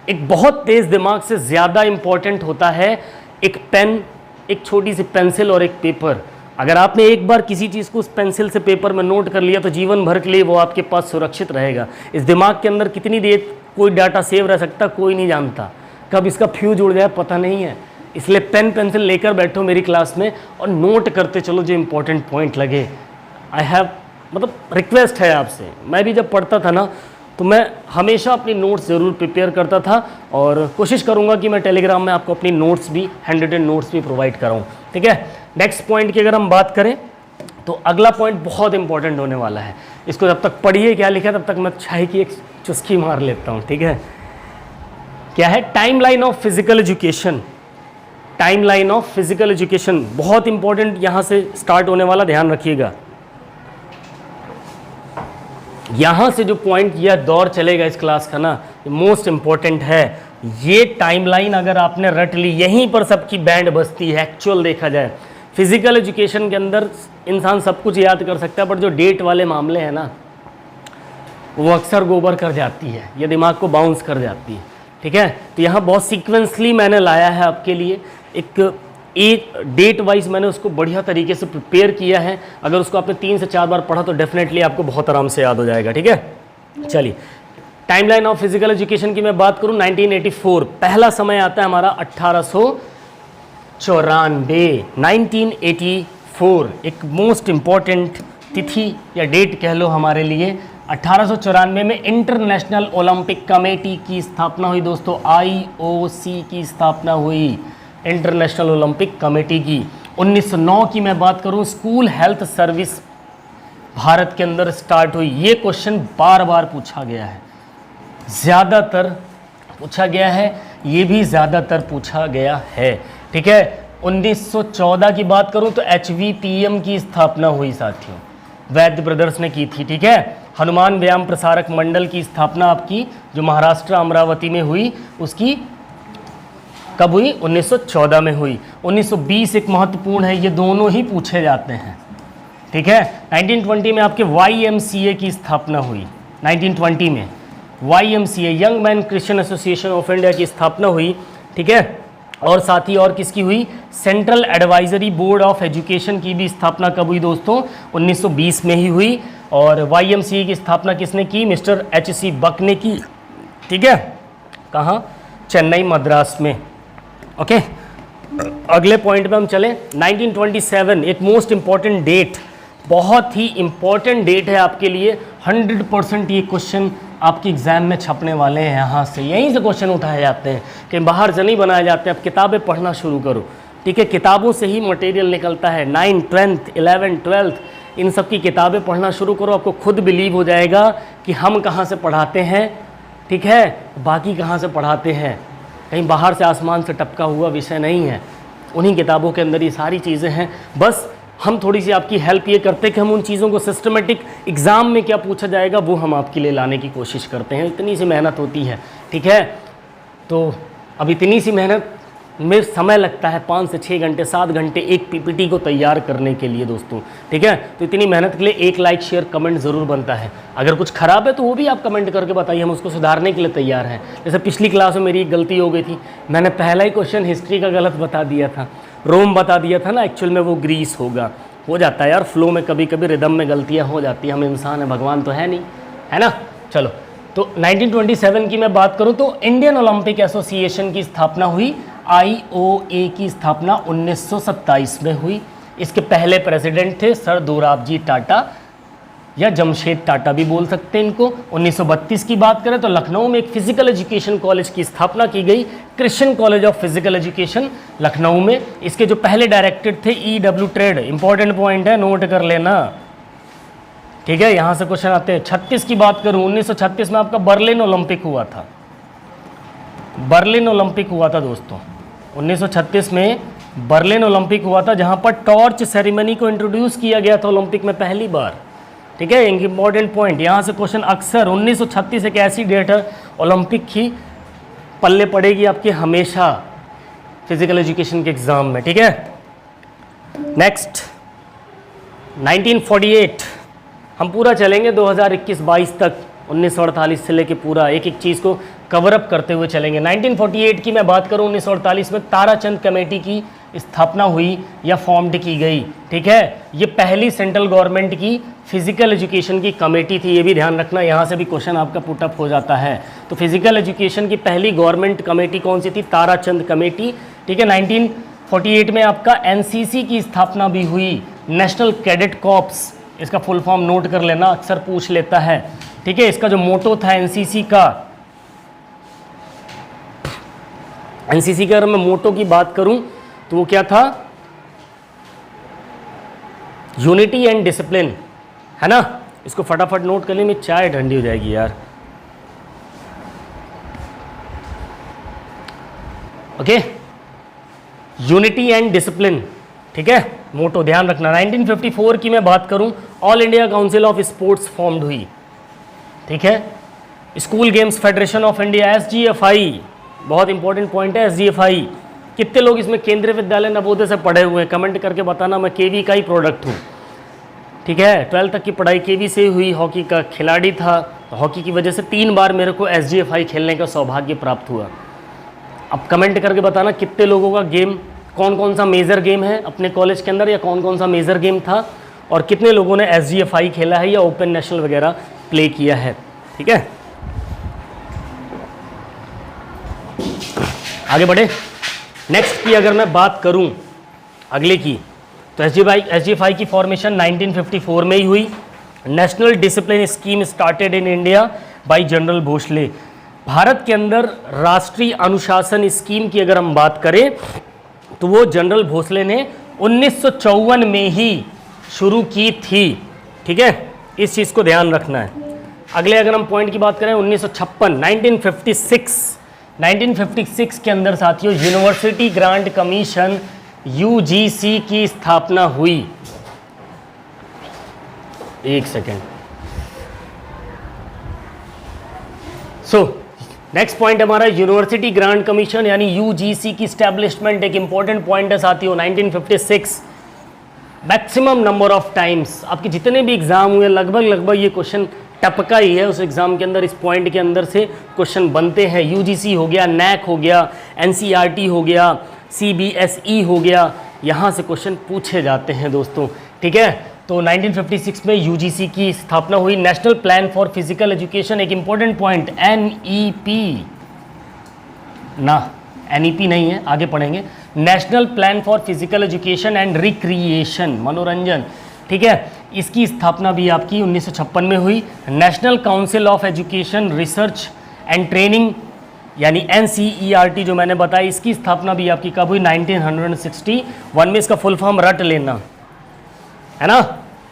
एक बहुत तेज दिमाग से ज़्यादा इंपॉर्टेंट होता है एक पेन, एक छोटी सी पेंसिल और एक पेपर। अगर आपने एक बार किसी चीज़ को उस पेंसिल से पेपर में नोट कर लिया तो जीवन भर के लिए वो आपके पास सुरक्षित रहेगा। इस दिमाग के अंदर कितनी देर कोई डाटा सेव रह सकता कोई नहीं जानता, कब इसका फ्यूज उड़ जाए पता नहीं है। इसलिए पेन पेंसिल लेकर बैठो मेरी क्लास में और नोट करते चलो जो इंपॉर्टेंट पॉइंट लगे। आई हैव मतलब रिक्वेस्ट है आपसे, मैं भी जब पढ़ता था ना तो मैं हमेशा अपनी नोट्स ज़रूर प्रिपेयर करता था और कोशिश करूंगा कि मैं टेलीग्राम में आपको अपनी नोट्स भी, हैंड रिटन नोट्स भी प्रोवाइड कराऊं, ठीक है। नेक्स्ट पॉइंट की अगर हम बात करें तो अगला पॉइंट बहुत इंपॉर्टेंट होने वाला है। इसको जब तक पढ़िए क्या लिखा है तब तक मैं चाय की एक चुस्की मार लेता हूँ, ठीक है। क्या है? Timeline of physical education. Timeline of physical education बहुत इंपॉर्टेंट यहाँ से स्टार्ट होने वाला, ध्यान रखिएगा। यहाँ से जो पॉइंट यह दौर चलेगा इस क्लास का ना, मोस्ट इंपॉर्टेंट है। ये टाइमलाइन अगर आपने रट ली, यहीं पर सबकी बैंड बजती है। एक्चुअल देखा जाए फिजिकल एजुकेशन के अंदर इंसान सब कुछ याद कर सकता है, पर जो डेट वाले मामले हैं ना वो अक्सर गोबर कर जाती है, ये दिमाग को बाउंस कर जाती है, ठीक है। तो यहाँ बहुत सीक्वेंसली मैंने लाया है आपके लिए, एक डेट वाइज मैंने उसको बढ़िया तरीके से प्रिपेयर किया है। अगर उसको आपने 3 से 4 बार पढ़ा तो डेफिनेटली आपको बहुत आराम से याद हो जाएगा, ठीक है। चलिए, टाइमलाइन ऑफ फिजिकल एजुकेशन की मैं बात करूं, 1984 पहला समय आता है हमारा 1894। 1984 एक मोस्ट इंपॉर्टेंट तिथि या डेट कह लो हमारे लिए। 1894 में इंटरनेशनल ओलंपिक कमेटी की स्थापना हुई दोस्तों, IOC की स्थापना हुई, इंटरनेशनल ओलंपिक कमेटी की। 1909 की मैं बात करूं, स्कूल हेल्थ सर्विस भारत के अंदर स्टार्ट हुई। ये क्वेश्चन बार बार पूछा गया है, ज़्यादातर पूछा गया है, ये भी ज़्यादातर पूछा गया है, ठीक है। 1914 की बात करूं तो HVPM की स्थापना हुई साथियों, वैद्य ब्रदर्स ने की थी, ठीक है। हनुमान व्यायाम प्रसारक मंडल की स्थापना आपकी जो महाराष्ट्र अमरावती में हुई, उसकी कब हुई? 1914 में हुई। 1920 एक महत्वपूर्ण है, ये दोनों ही पूछे जाते हैं, ठीक है। 1920 में आपके YMCA की स्थापना हुई। 1920 में YMCA young man Christian association of India की स्थापना हुई, ठीक है। और साथ ही और किसकी हुई? Central advisory board of education की भी स्थापना कब हुई दोस्तों? 1920 में ही हुई। और YMCA की स्थापना किसने की? मिस्टर HC बक ने की, ठीक है। कहाँ? चेन्नई मद्रास में, ओके। अगले पॉइंट पे हम चलें। 1927 एक मोस्ट इंपॉर्टेंट डेट, बहुत ही इंपॉर्टेंट डेट है आपके लिए। 100% ये क्वेश्चन आपके एग्जाम में छपने वाले हैं। यहाँ से यहीं से क्वेश्चन उठाए जाते हैं, कि बाहर से नहीं बनाए जाते हैं। अब किताबें पढ़ना शुरू करो, ठीक है, किताबों से ही मटेरियल निकलता है। 9th 10th 11th 12th इन सब की किताबें पढ़ना शुरू करो, आपको खुद बिलीव हो जाएगा कि हम कहाँ से पढ़ाते हैं, ठीक है, बाकी कहाँ से पढ़ाते हैं। कहीं बाहर से आसमान से टपका हुआ विषय नहीं है, उन्हीं किताबों के अंदर ये सारी चीज़ें हैं। बस हम थोड़ी सी आपकी हेल्प ये करते हैं कि हम उन चीज़ों को सिस्टमेटिक एग्ज़ाम में क्या पूछा जाएगा वो हम आपके लिए लाने की कोशिश करते हैं। इतनी सी मेहनत होती है, ठीक है। तो अब इतनी सी मेहनत में समय लगता है 5 से 6 घंटे 7 घंटे एक पीपीटी को तैयार करने के लिए दोस्तों, ठीक है। तो इतनी मेहनत के लिए एक लाइक शेयर कमेंट ज़रूर बनता है। अगर कुछ ख़राब है तो वो भी आप कमेंट करके बताइए, हम उसको सुधारने के लिए तैयार हैं। जैसे पिछली क्लास में मेरी एक गलती हो गई थी, मैंने पहला ही क्वेश्चन हिस्ट्री का गलत बता दिया था, रोम बता दिया था ना, एक्चुअल में वो ग्रीस होगा। हो जाता है यार, फ्लो में कभी कभी रिदम में गलतियाँ हो जाती हैं, हम इंसान हैं, भगवान तो है नहीं, है ना। चलो, तो 1927 की मैं बात करूँ तो इंडियन ओलंपिक एसोसिएशन की स्थापना हुई। IOA की स्थापना 1927 में हुई। इसके पहले प्रेसिडेंट थे सर दोराबजी टाटा, या जमशेद टाटा भी बोल सकते हैं इनको। 1932 की बात करें तो लखनऊ में एक फिजिकल एजुकेशन कॉलेज की स्थापना की गई, Christian college of physical education Lucknow में। इसके जो पहले डायरेक्टर थे EW ट्रेड, इंपॉर्टेंट पॉइंट है, नोट कर लेना, ठीक है, यहाँ से क्वेश्चन आते हैं। 36 की बात करूँ, 1936 में आपका बर्लिन ओलंपिक हुआ था, बर्लिन ओलंपिक हुआ था दोस्तों। 1936 में बर्लिन ओलंपिक हुआ था, जहाँ पर टॉर्च सेरेमनी को इंट्रोड्यूस किया गया था ओलंपिक में पहली बार, ठीक है। एक इंपॉर्टेंट पॉइंट, यहाँ से क्वेश्चन अक्सर 1936 एक ऐसी डेट है ओलंपिक की पल्ले पड़ेगी आपके हमेशा फिजिकल एजुकेशन के एग्जाम में, ठीक है। नेक्स्ट 1948, हम पूरा चलेंगे 2021-22 तक, 1948 से लेके पूरा एक एक चीज़ को कवर अप करते हुए चलेंगे। 1948 की मैं बात करूं, 1948 में ताराचंद कमेटी की स्थापना हुई या फॉर्म्ड की गई, ठीक है। ये पहली सेंट्रल गवर्नमेंट की फिजिकल एजुकेशन की कमेटी थी, ये भी ध्यान रखना, यहाँ से भी क्वेश्चन आपका पुटअप हो जाता है। तो फिजिकल एजुकेशन की पहली गवर्नमेंट कमेटी कौन सी थी? ताराचंद कमेटी, ठीक है। 1948 में आपका NCC की स्थापना भी हुई, नेशनल कैडेट कॉर्प्स, इसका फुल फॉर्म नोट कर लेना, अक्सर पूछ लेता है, ठीक है। इसका जो मोटो था NCC का, NCC के अगर मैं मोटो की बात करूं तो वो क्या था? यूनिटी एंड डिसिप्लिन, है ना। इसको फटाफट नोट कर ले, मेरी चाय ठंडी हो जाएगी यार। ओके, यूनिटी एंड डिसिप्लिन, ठीक है, मोटो ध्यान रखना। 1954 की मैं बात करूं, all India council of sports formed हुई, ठीक है। School games federation of India, SGFI, बहुत इंपॉर्टेंट पॉइंट है SGFI। कितने लोग इसमें केंद्रीय विद्यालय नवोदय से पढ़े हुए हैं? कमेंट करके बताना, मैं KV का ही प्रोडक्ट हूँ, ठीक है। 12th तक की पढ़ाई KV से हुई, हॉकी का खिलाड़ी था, हॉकी की वजह से 3 बार मेरे को SGFI खेलने का सौभाग्य प्राप्त हुआ। अब कमेंट करके बताना कितने लोगों का गेम, कौन कौन सा मेजर गेम है अपने कॉलेज के अंदर, या कौन कौन सा मेजर गेम था, और कितने लोगों ने SGFI खेला है या ओपन नेशनल वगैरह प्ले किया है, ठीक है। आगे बढ़े। नेक्स्ट की अगर मैं बात करूं अगले की, तो SGFI की फॉर्मेशन 1954 में ही हुई। National discipline scheme started in India by general Bhosale. Bharat के अंदर राष्ट्रीय अनुशासन स्कीम की अगर हम बात करें तो वो जनरल भोसले ने 1954 में ही शुरू की थी, ठीक है। इस चीज़ को ध्यान रखना है। अगले अगर हम पॉइंट की बात करें 1956 1956 के अंदर साथियों यूनिवर्सिटी ग्रांट कमीशन UGC की स्थापना हुई। एक सेकेंड। नेक्स्ट पॉइंट हमारा यूनिवर्सिटी ग्रांट कमीशन यानी UGC की स्टैब्लिशमेंट एक इंपॉर्टेंट पॉइंट है साथियों। 1956 मैक्सिमम नंबर ऑफ टाइम्स आपके जितने भी एग्जाम हुए लगभग ये क्वेश्चन टपका ही है उस एग्जाम के अंदर, इस पॉइंट के अंदर से क्वेश्चन बनते हैं। UGC हो गया, NAC हो गया, NCERT हो गया, CBSE हो गया, यहाँ से क्वेश्चन पूछे जाते हैं दोस्तों, ठीक है। तो 1956 में UGC की स्थापना हुई। National plan for physical education एक इंपॉर्टेंट पॉइंट, NEP ना, NEP नहीं है, आगे पढ़ेंगे। National plan for physical education and recreation, मनोरंजन, ठीक है, इसकी स्थापना भी आपकी 1956 में हुई। National council of education research and training यानी NCERT जो मैंने बताया, इसकी स्थापना भी आपकी कब हुई? 1961 में। इसका फुल फॉर्म रट लेना है ना,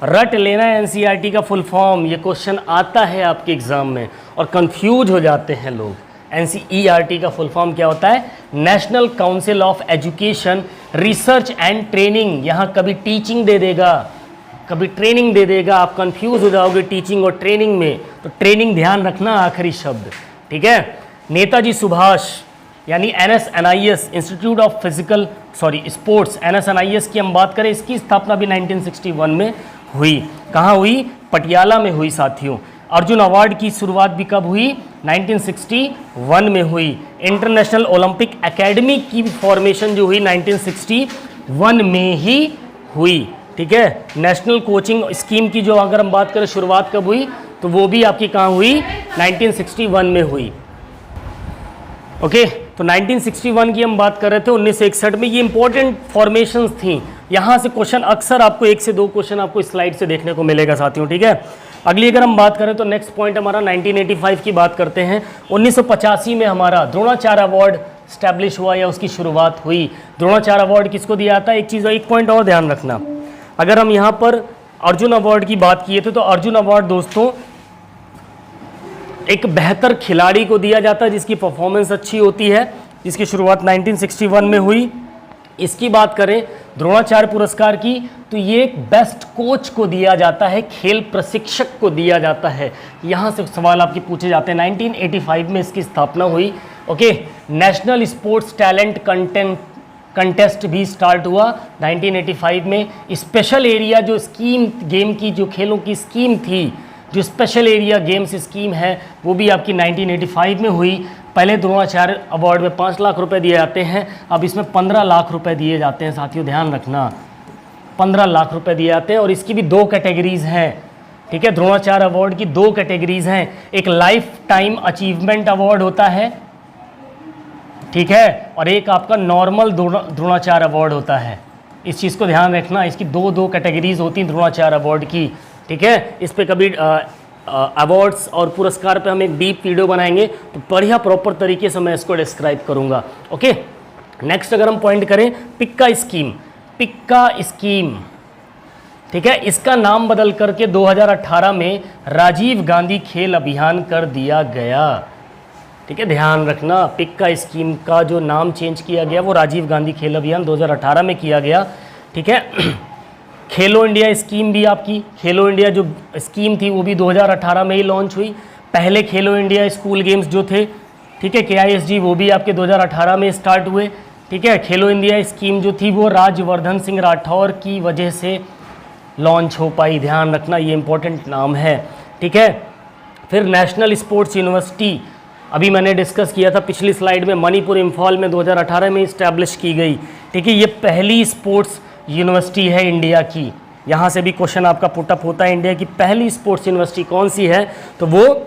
रट लेना है NCERT का फुल फॉर्म। ये क्वेश्चन आता है आपके एग्जाम में और कंफ्यूज हो जाते हैं लोग। NCERT का फुल फॉर्म क्या होता है? National council of education research and training. यहाँ कभी टीचिंग दे देगा, कभी ट्रेनिंग दे देगा, आप कंफ्यूज हो जाओगे टीचिंग और ट्रेनिंग में, तो ट्रेनिंग ध्यान रखना आखिरी शब्द, ठीक है। नेताजी सुभाष यानी NSNIS, institute of physical sports, NSNIS की हम बात करें, इसकी स्थापना भी 1961 में हुई। कहाँ हुई? पटियाला में हुई साथियों। अर्जुन अवार्ड की शुरुआत भी कब हुई? 1961 में हुई। इंटरनेशनल ओलंपिक एकेडमी की फॉर्मेशन जो हुई 1961 में ही हुई, ठीक है। नेशनल कोचिंग स्कीम की जो अगर हम बात करें शुरुआत कब हुई, तो वो भी आपकी कहाँ हुई? 1961 में हुई। ओके, तो 1961 की हम बात कर रहे थे। 1961 में ये इंपॉर्टेंट फॉर्मेशंस थी। यहाँ से क्वेश्चन अक्सर आपको 1 से 2 क्वेश्चन आपको स्लाइड से देखने को मिलेगा साथियों, ठीक है। अगली अगर हम बात करें तो नेक्स्ट पॉइंट हमारा 1985 की बात करते हैं। 1985 में हमारा द्रोणाचार्य अवार्ड स्टैब्लिश हुआ या उसकी शुरुआत हुई। द्रोणाचार्य अवार्ड किसको दिया जाता है? एक चीज़, एक पॉइंट और ध्यान रखना, अगर हम यहाँ पर अर्जुन अवार्ड की बात किए थे तो अर्जुन अवार्ड दोस्तों एक बेहतर खिलाड़ी को दिया जाता है जिसकी परफॉर्मेंस अच्छी होती है, जिसकी शुरुआत 1961 में हुई। इसकी बात करें द्रोणाचार्य पुरस्कार की, तो ये एक बेस्ट कोच को दिया जाता है, खेल प्रशिक्षक को दिया जाता है। यहाँ से सवाल आपके पूछे जाते हैं। 1985 में इसकी स्थापना हुई। Okay, national sports talent contest भी स्टार्ट हुआ 1985 में। स्पेशल एरिया जो स्कीम गेम की, जो खेलों की स्कीम थी, जो स्पेशल एरिया गेम्स स्कीम है, वो भी आपकी 1985 में हुई। पहले द्रोणाचार्य अवार्ड में 5 लाख रुपए दिए जाते हैं, अब इसमें 15 लाख रुपए दिए जाते हैं साथियों, ध्यान रखना, 15 लाख रुपए दिए जाते हैं। और इसकी भी 2 कैटेगरीज हैं, ठीक है। द्रोणाचार्य अवार्ड की 2 कैटेगरीज हैं, एक लाइफ टाइम अचीवमेंट अवार्ड होता है, ठीक है, और एक आपका नॉर्मल द्रोणाचार्य अवार्ड होता है। इस चीज़ को ध्यान रखना, इसकी 2 कैटेगरीज होती हैं द्रोणाचार्य अवार्ड की, ठीक है। इस पे कभी अवार्ड्स और पुरस्कार पे हम एक डीप वीडियो बनाएंगे तो बढ़िया प्रॉपर तरीके से मैं इसको डिस्क्राइब करूंगा। ओके, नेक्स्ट अगर हम पॉइंट करें, पिक्का स्कीम, ठीक है, इसका नाम बदल करके 2018 में राजीव गांधी खेल अभियान कर दिया गया, ठीक है, ध्यान रखना। पिक्का स्कीम का जो नाम चेंज किया गया वो राजीव गांधी खेल अभियान 2018 में किया गया, ठीक है। खेलो इंडिया स्कीम भी आपकी, खेलो इंडिया जो स्कीम थी वो भी 2018 में ही लॉन्च हुई। पहले खेलो इंडिया स्कूल गेम्स जो थे, ठीक है, KISG, वो भी आपके 2018 में स्टार्ट हुए, ठीक है। खेलो इंडिया स्कीम जो थी वो राज्यवर्धन सिंह राठौर की वजह से लॉन्च हो पाई, ध्यान रखना, ये इंपॉर्टेंट नाम है, ठीक है। फिर नेशनल स्पोर्ट्स यूनिवर्सिटी, अभी मैंने डिस्कस किया था पिछली स्लाइड में, मणिपुर इम्फाल में 2018 में इस्टेब्लिश की गई, ठीक है। ये पहली स्पोर्ट्स यूनिवर्सिटी है इंडिया की। यहाँ से भी क्वेश्चन आपका पुटअप होता है, इंडिया की पहली स्पोर्ट्स यूनिवर्सिटी कौन सी है, तो वो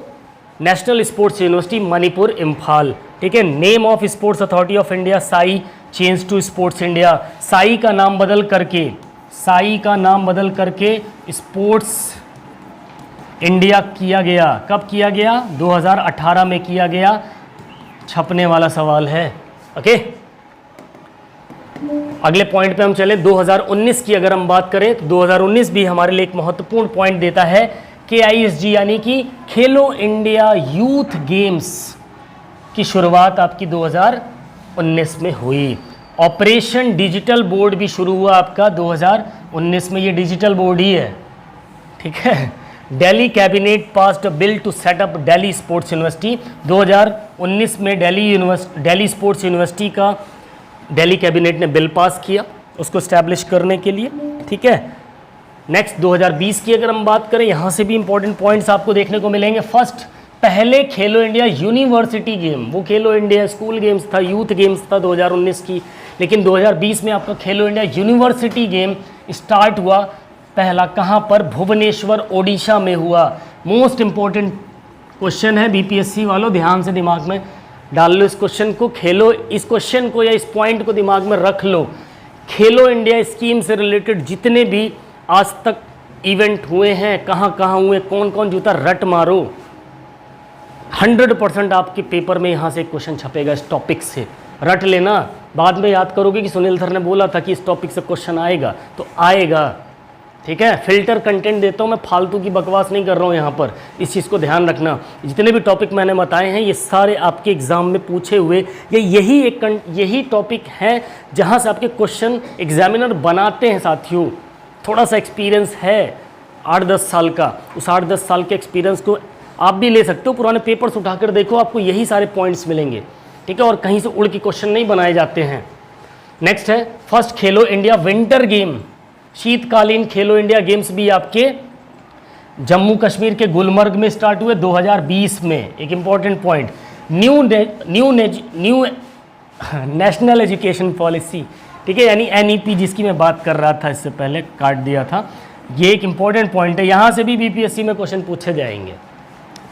national sports university Manipur Imphal, ठीक है। Name of sports authority of India SAI change to sports India. SAI का नाम बदल करके स्पोर्ट्स इंडिया किया गया। कब किया गया? 2018 में किया गया। छपने वाला सवाल है, ओके। अगले पॉइंट पे हम चले, 2019 की अगर हम बात करें तो 2019 भी हमारे लिए एक महत्वपूर्ण पॉइंट देता है। KISG यानी कि खेलो इंडिया यूथ गेम्स की शुरुआत आपकी 2019 में हुई। ऑपरेशन डिजिटल बोर्ड भी शुरू हुआ आपका 2019 में, ये डिजिटल बोर्ड ही है, ठीक है। Delhi cabinet passed bill to set up Delhi sports university. 2019 में दिल्ली स्पोर्ट्स यूनिवर्सिटी का दिल्ली कैबिनेट ने बिल पास किया उसको स्टैब्लिश करने के लिए, ठीक है। नेक्स्ट 2020 की अगर हम बात करें, यहाँ से भी इंपॉर्टेंट पॉइंट्स आपको देखने को मिलेंगे। फर्स्ट, पहले खेलो इंडिया यूनिवर्सिटी गेम, वो खेलो इंडिया स्कूल गेम्स था, यूथ गेम्स था 2019 की, लेकिन 2020 में आपका खेलो इंडिया यूनिवर्सिटी गेम स्टार्ट हुआ। पहला कहाँ पर? भुवनेश्वर, ओडिशा में हुआ। मोस्ट इंपॉर्टेंट क्वेश्चन है BPSC वालों, ध्यान से दिमाग में डाल लो इस क्वेश्चन को, खेलो इस क्वेश्चन को या इस पॉइंट को दिमाग में रख लो। खेलो इंडिया स्कीम से रिलेटेड जितने भी आज तक इवेंट हुए हैं, कहाँ कहाँ हुए, कौन कौन जीता, रट मारो। 100% आपके पेपर में यहाँ से एक क्वेश्चन छपेगा इस टॉपिक से, रट लेना। बाद में याद करोगे कि सुनील सर ने बोला था कि इस टॉपिक से क्वेश्चन आएगा, तो आएगा। ठीक है, फिल्टर कंटेंट देता हूँ मैं, फालतू की बकवास नहीं कर रहा हूँ यहाँ पर, इस चीज़ को ध्यान रखना। जितने भी टॉपिक मैंने बताए हैं ये सारे आपके एग्ज़ाम में पूछे हुए, ये यही टॉपिक हैं जहाँ से आपके क्वेश्चन एग्जामिनर बनाते हैं साथियों। थोड़ा सा एक्सपीरियंस है 8-10 साल का, उस 8-10 साल के एक्सपीरियंस को आप भी ले सकते हो, पुराने पेपर्स उठाकर देखो, आपको यही सारे पॉइंट्स मिलेंगे। ठीक है, और कहीं से उड़ के क्वेश्चन नहीं बनाए जाते हैं। नेक्स्ट है फर्स्ट खेलो इंडिया विंटर गेम, शीतकालीन खेलो इंडिया गेम्स भी आपके जम्मू कश्मीर के गुलमर्ग में स्टार्ट हुए 2020 में। एक important point, new national education policy, ठीक है, यानी NEP जिसकी मैं बात कर रहा था इससे पहले, काट दिया था। ये एक इंपॉर्टेंट पॉइंट है, यहाँ से भी BPSC में क्वेश्चन पूछे जाएंगे।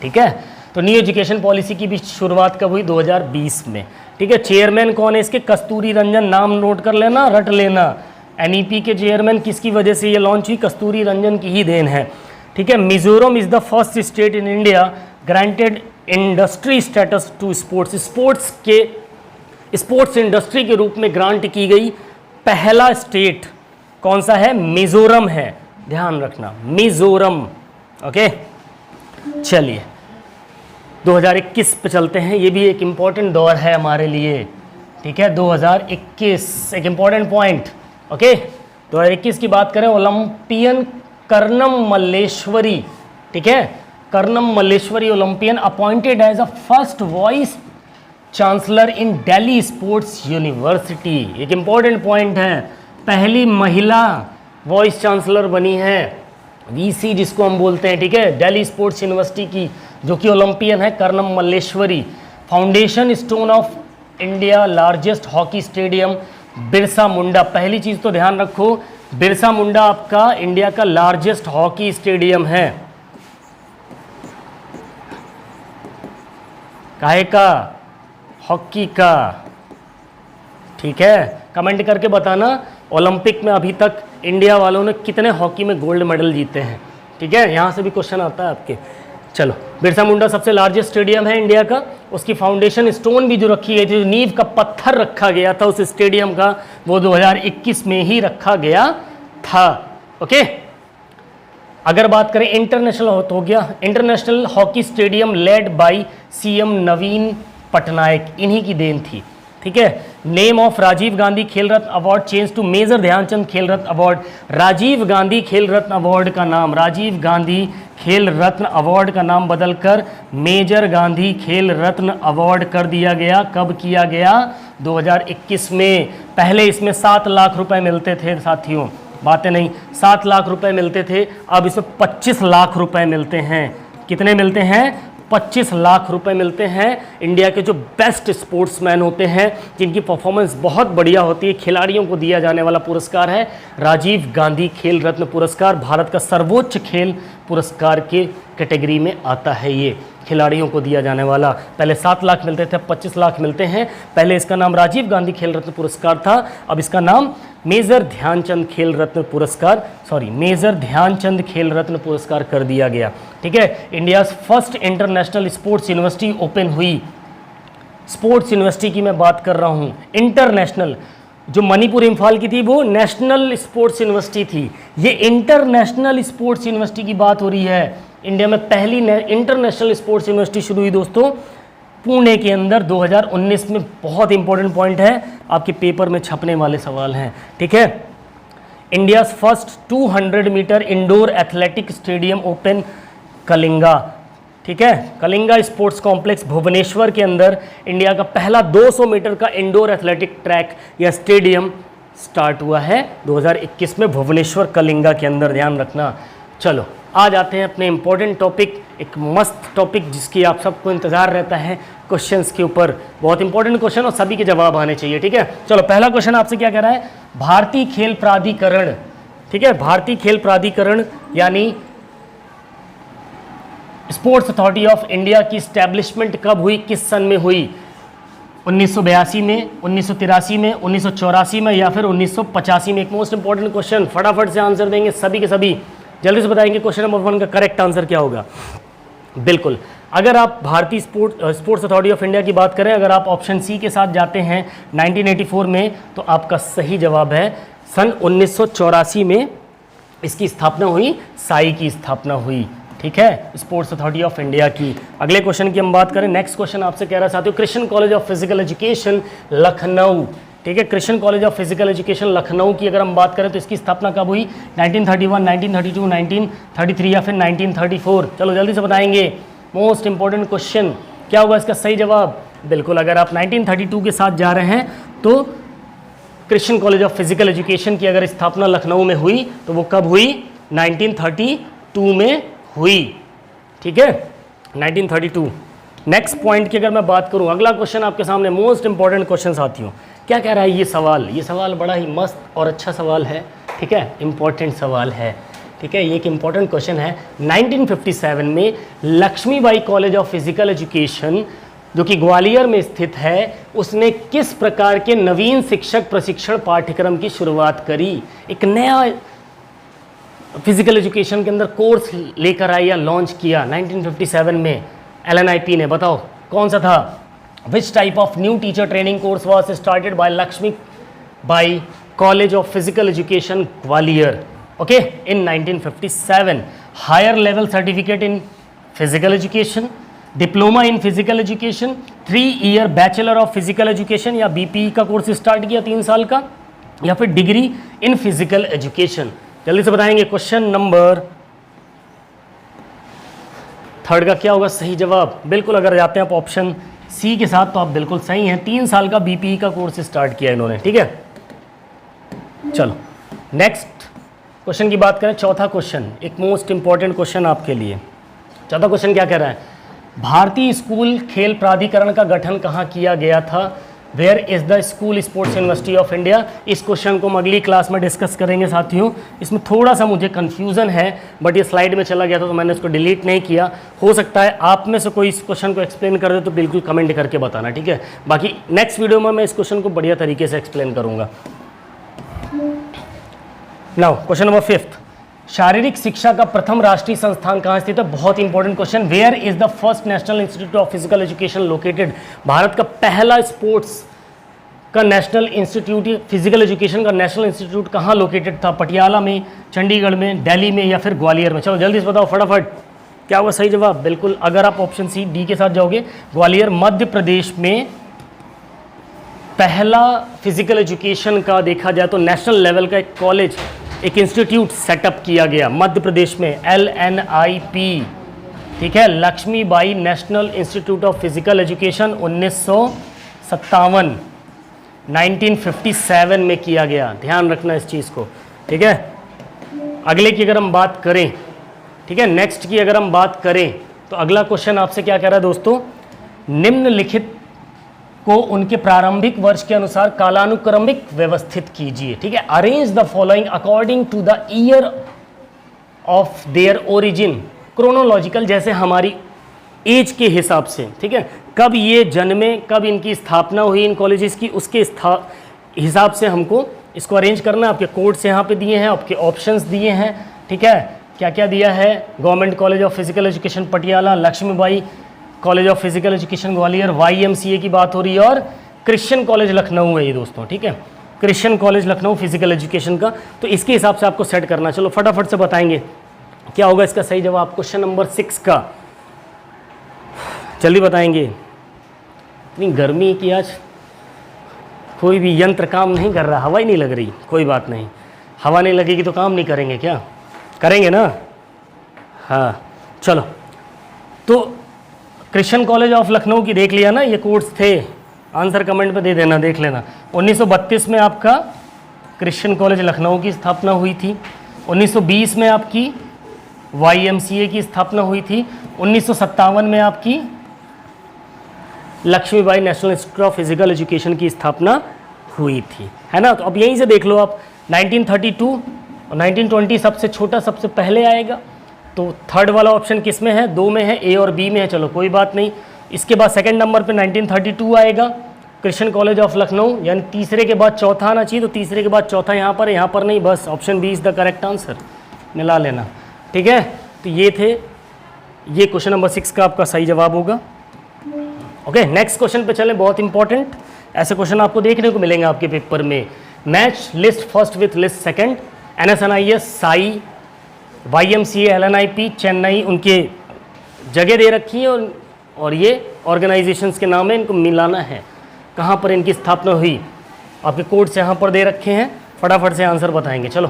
ठीक है, तो न्यू एजुकेशन पॉलिसी की भी शुरुआत कब हुई? 2020 में। ठीक है, चेयरमैन कौन है इसके? कस्तूरी रंजन, नाम नोट कर लेना, रट लेना। NEP के चेयरमैन किसकी वजह से ये लॉन्च हुई? कस्तूरी रंजन की ही देन है। ठीक है, Mizoram is the first state in India granted industry status to sports industry के रूप में ग्रांट की गई पहला स्टेट कौन सा है? मिजोरम है, ध्यान रखना, मिजोरम। ओके, चलिए 2021 पे चलते हैं, ये भी एक इम्पॉर्टेंट दौर है हमारे लिए। ठीक है, 2021 एक इम्पॉर्टेंट पॉइंट। ओके, 2021 की बात करें, ओलंपियन कर्णम मल्लेश्वरी, ठीक है, Karnam Malleswari Olympian appointed as a first vice chancellor in Delhi sports university. एक इम्पॉर्टेंट पॉइंट है, पहली महिला वाइस चांसलर बनी है, VC जिसको हम बोलते हैं। ठीक है, दिल्ली स्पोर्ट्स यूनिवर्सिटी की, जो कि ओलंपियन है, Karnam Malleswari. Foundation stone of India largest hockey stadium Birsa Munda. पहली चीज़ तो ध्यान रखो, बिरसा मुंडा आपका इंडिया का लार्जेस्ट हॉकी स्टेडियम है। काहे का? हॉकी का। ठीक है, कमेंट करके बताना ओलंपिक में अभी तक इंडिया वालों ने कितने हॉकी में गोल्ड मेडल जीते हैं। ठीक है, यहाँ से भी क्वेश्चन आता है आपके। चलो, बिरसा मुंडा सबसे लार्जेस्ट स्टेडियम है इंडिया का। उसकी फाउंडेशन स्टोन भी जो रखी गई थी, जो नींव का पत्थर रखा गया था उस स्टेडियम का, वो 2021 में ही रखा गया था। ओके, अगर बात करें इंटरनेशनल, तो हो गया international hockey stadium led by CM नवीन पटनायक, इन्हीं की देन थी। ठीक है, name of Rajiv Gandhi Khel Ratna award change to major Dhyan Chand Khel Ratna award. Rajiv Gandhi Khel Ratna award का नाम, राजीव गांधी खेल रत्न अवार्ड का नाम बदलकर मेजर गांधी खेल रत्न अवार्ड कर दिया गया। कब किया गया? 2021 में। पहले इसमें 7 लाख रुपए मिलते थे साथियों, बातें नहीं, 7 लाख रुपए मिलते थे, अब इसमें 25 लाख रुपए मिलते हैं। कितने मिलते हैं? 25 लाख रुपए मिलते हैं। इंडिया के जो बेस्ट स्पोर्ट्समैन होते हैं, जिनकी परफॉर्मेंस बहुत बढ़िया होती है, खिलाड़ियों को दिया जाने वाला पुरस्कार है राजीव गांधी खेल रत्न पुरस्कार। भारत का सर्वोच्च खेल पुरस्कार के कैटेगरी में आता है ये, खिलाड़ियों को दिया जाने वाला। पहले 7 लाख मिलते थे, 25 लाख मिलते हैं। पहले इसका नाम राजीव गांधी खेल रत्न पुरस्कार था, अब इसका नाम मेजर ध्यानचंद खेल रत्न पुरस्कार, मेजर ध्यानचंद खेल रत्न पुरस्कार कर दिया गया। ठीक है, India first international sports university open हुई। स्पोर्ट्स यूनिवर्सिटी की मैं बात कर रहा हूँ, इंटरनेशनल। जो मणिपुर इम्फाल की थी वो नेशनल स्पोर्ट्स यूनिवर्सिटी थी, ये इंटरनेशनल स्पोर्ट्स यूनिवर्सिटी की बात हो रही है। इंडिया में पहली इंटरनेशनल स्पोर्ट्स यूनिवर्सिटी शुरू हुई दोस्तों पुणे के अंदर 2019 में। बहुत इंपॉर्टेंट पॉइंट है, आपके पेपर में छपने वाले सवाल हैं। ठीक है, India first 200 metre indoor athletic stadium open Kalinga. ठीक है, कलिंगा स्पोर्ट्स कॉम्प्लेक्स भुवनेश्वर के अंदर इंडिया का पहला 200 मीटर का इंडोर एथलेटिक ट्रैक या स्टेडियम स्टार्ट हुआ है 2021 में भुवनेश्वर कलिंगा के अंदर, ध्यान रखना। चलो आ जाते हैं अपने इंपॉर्टेंट टॉपिक, एक मस्त टॉपिक जिसकी आप सबको इंतजार रहता है क्वेश्चंस के ऊपर। बहुत इंपॉर्टेंट क्वेश्चन और सभी के जवाब आने चाहिए। ठीक है, चलो पहला क्वेश्चन आपसे क्या कह रहा है? भारतीय खेल प्राधिकरण। ठीक है, भारतीय खेल प्राधिकरण यानी स्पोर्ट्स अथॉरिटी ऑफ इंडिया की स्टैब्लिशमेंट कब हुई, किस सन में हुई? 1982 में, 1983 में, 1984 में या फिर 1985 में? एक मोस्ट इंपॉर्टेंट क्वेश्चन, फटाफट से आंसर देंगे सभी के सभी, जल्दी से बताएंगे क्वेश्चन नंबर 1 का करेक्ट आंसर क्या होगा। बिल्कुल, अगर आप भारतीय स्पोर्ट्स अथॉरिटी ऑफ इंडिया की बात करें, अगर आप ऑप्शन सी के साथ जाते हैं 1984 में, तो आपका सही जवाब है सन 1984 में इसकी स्थापना हुई, साई की स्थापना हुई। ठीक है, स्पोर्ट्स अथॉरिटी ऑफ इंडिया की। अगले क्वेश्चन की हम बात करें, नेक्स्ट क्वेश्चन आपसे कह रहा है साथियों, Krishna college of physical education Lucknow. ठीक है, Krishna college of physical education Lucknow की अगर हम बात करें तो इसकी स्थापना कब हुई? 1931, 1932, 1933 या फिर 1934? चलो जल्दी से बताएंगे, मोस्ट इंपॉर्टेंट क्वेश्चन, क्या होगा इसका सही जवाब? बिल्कुल, अगर आप 1932 के साथ जा रहे हैं तो Krishna college of physical education की अगर स्थापना लखनऊ में हुई तो वो कब हुई? 1932 में हुई। ठीक है, 1932। नेक्स्ट पॉइंट की अगर मैं बात करूं, अगला क्वेश्चन आपके सामने, मोस्ट इंपॉर्टेंट क्वेश्चन साथियों, क्या कह रहा है ये सवाल? ये सवाल बड़ा ही मस्त और अच्छा सवाल है। ठीक है, इंपॉर्टेंट सवाल है। ठीक है, ये एक इंपॉर्टेंट क्वेश्चन है। 1957 में Lakshmibai college of physical education जो कि ग्वालियर में स्थित है, उसने किस प्रकार के नवीन शिक्षक प्रशिक्षण पाठ्यक्रम की शुरुआत करी? एक नया फिजिकल एजुकेशन के अंदर कोर्स लेकर आई या लॉन्च किया 1957 में LNIP ने। बताओ कौन सा था? Which type of new teacher training course was started by Lakshmi Bai college of physical education Gwalior, okay, in 1957? Higher level certificate in physical education, diploma in physical education, 3 year bachelor of physical education या BPE का course start किया 3 साल का, या फिर degree in physical education? जल्दी से बताएंगे। क्वेश्चन नंबर 3 का क्या होगा सही जवाब? बिल्कुल, अगर जाते हैं आप ऑप्शन सी के साथ तो आप बिल्कुल सही हैं, 3 साल का BPE का कोर्स स्टार्ट किया इन्होंने। ठीक है, चलो नेक्स्ट क्वेश्चन की बात करें, चौथा क्वेश्चन, एक मोस्ट इंपॉर्टेंट क्वेश्चन आपके लिए। चौथा क्वेश्चन क्या कह रहा है? भारतीय स्कूल खेल प्राधिकरण का गठन कहाँ किया गया था? Where is the school sports university of India? इस क्वेश्चन को हम अगली क्लास में डिस्कस करेंगे साथियों। इसमें थोड़ा सा मुझे कन्फ्यूज़न है, बट ये स्लाइड में चला गया था तो मैंने इसको डिलीट नहीं किया। हो सकता है आप में से कोई इस क्वेश्चन को एक्सप्लेन कर दे तो बिल्कुल कमेंट करके बताना। ठीक है, बाकी नेक्स्ट वीडियो में मैं इस क्वेश्चन को बढ़िया तरीके से एक्सप्लेन करूँगा। नाउ क्वेश्चन नंबर 5, शारीरिक शिक्षा का प्रथम राष्ट्रीय संस्थान कहाँ स्थित है? बहुत important question. Where is the first national institute of physical education located? भारत का पहला स्पोर्ट्स का नेशनल इंस्टीट्यूट, फिजिकल एजुकेशन का नेशनल इंस्टीट्यूट कहाँ लोकेटेड था? पटियाला में, चंडीगढ़ में, दिल्ली में या फिर ग्वालियर में? चलो जल्दी से बताओ फटाफट, क्या होगा सही जवाब? बिल्कुल, अगर आप ऑप्शन सी डी के साथ जाओगे, ग्वालियर मध्य प्रदेश में पहला फिजिकल एजुकेशन का देखा जाए तो नेशनल लेवल का एक कॉलेज, एक इंस्टीट्यूट सेटअप किया गया मध्य प्रदेश में, LNIP। ठीक है, Lakshmibai national institute of physical education 1957 में किया गया। ध्यान रखना इस चीज़ को। ठीक है, अगले की अगर हम बात करें, ठीक है, नेक्स्ट की अगर हम बात करें तो अगला क्वेश्चन आपसे क्या कह रहा है दोस्तों? निम्नलिखित को उनके प्रारंभिक वर्ष के अनुसार कालानुक्रमिक व्यवस्थित कीजिए। ठीक है, arrange the following according to the year of their origin, chronological, जैसे हमारी एज के हिसाब से। ठीक है, कब ये जन्मे, कब इनकी स्थापना हुई इन कॉलेजेस की, उसके हिसाब से हमको इसको अरेंज करना। आपके कोड्स यहाँ पे दिए हैं, आपके ऑप्शंस दिए हैं। ठीक है, क्या क्या दिया है? Government college of physical education Patiala, Lakshmibai college of physical education Gwalior, YMCA की बात हो रही है, और क्रिश्चियन कॉलेज लखनऊ है ये दोस्तों। ठीक है, Christian college Lucknow physical education का, तो इसके हिसाब से आपको सेट करना। चलो फटाफट से बताएंगे क्या होगा इसका सही जवाब क्वेश्चन नंबर 6 का, जल्दी बताएंगे। इतनी गर्मी है कि आज कोई भी यंत्र काम नहीं कर रहा, हवा ही नहीं लग रही। कोई बात नहीं, हवा नहीं लगेगी तो काम नहीं करेंगे क्या? करेंगे ना? हाँ, चलो। तो क्रिश्चियन कॉलेज ऑफ लखनऊ की देख लिया ना, ये कोर्स थे, आंसर कमेंट पे दे देना, देख लेना। 1932 में आपका क्रिश्चियन कॉलेज लखनऊ की स्थापना हुई थी। 1920 में आपकी YMCA की स्थापना हुई थी। 1957 में आपकी Lakshmibai national institute of physical education की स्थापना हुई थी, है ना? तो अब यहीं से देख लो आप, 1932 और 1920 सबसे छोटा सबसे पहले आएगा। तो थर्ड वाला ऑप्शन किस में है? 2 में है, A और B में है। चलो कोई बात नहीं। इसके बाद सेकंड नंबर पे 1932 आएगा, कृष्ण कॉलेज ऑफ लखनऊ, यानी तीसरे के बाद चौथा आना चाहिए, तो तीसरे के बाद चौथा यहाँ पर है, यहाँ पर नहीं, बस option B is the correct answer, मिला लेना। ठीक है, तो ये थे, ये क्वेश्चन नंबर 6 का आपका सही जवाब होगा। ओके, नेक्स्ट क्वेश्चन पे चलें, बहुत इंपॉर्टेंट, ऐसे क्वेश्चन आपको देखने को मिलेंगे आपके पेपर में। Match list first with list second, NSNIS, Sai, YMCA, LNIP, Chennai, उनके जगह दे रखी है और ये ऑर्गेनाइजेशंस के नाम है, इनको मिलाना है। कहाँ पर इनकी स्थापना हुई, आपके कोड्स यहाँ पर दे रखे हैं, फटाफट से आंसर बताएंगे। चलो,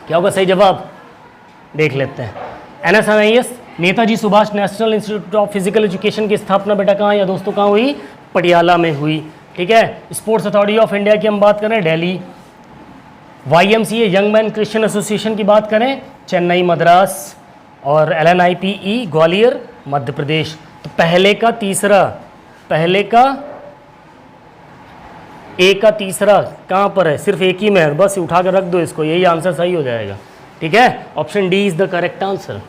क्या होगा सही जवाब, देख लेते हैं। NSNIS, Netaji Subhash national institute of physical education की स्थापना बेटा कहाँ या दोस्तों कहाँ हुई, पटियाला में हुई। ठीक है, स्पोर्ट्स अथॉरिटी ऑफ इंडिया की हम बात करें, Delhi. YMCA, young man Christian association की बात करें, चेन्नई मद्रास। और LNIPE, ग्वालियर मध्य प्रदेश। तो पहले का तीसरा, पहले का ए का तीसरा कहाँ पर है, सिर्फ एक ही में है, बस उठा कर रख दो इसको, यही आंसर सही हो जाएगा। ठीक है, option D is the correct answer.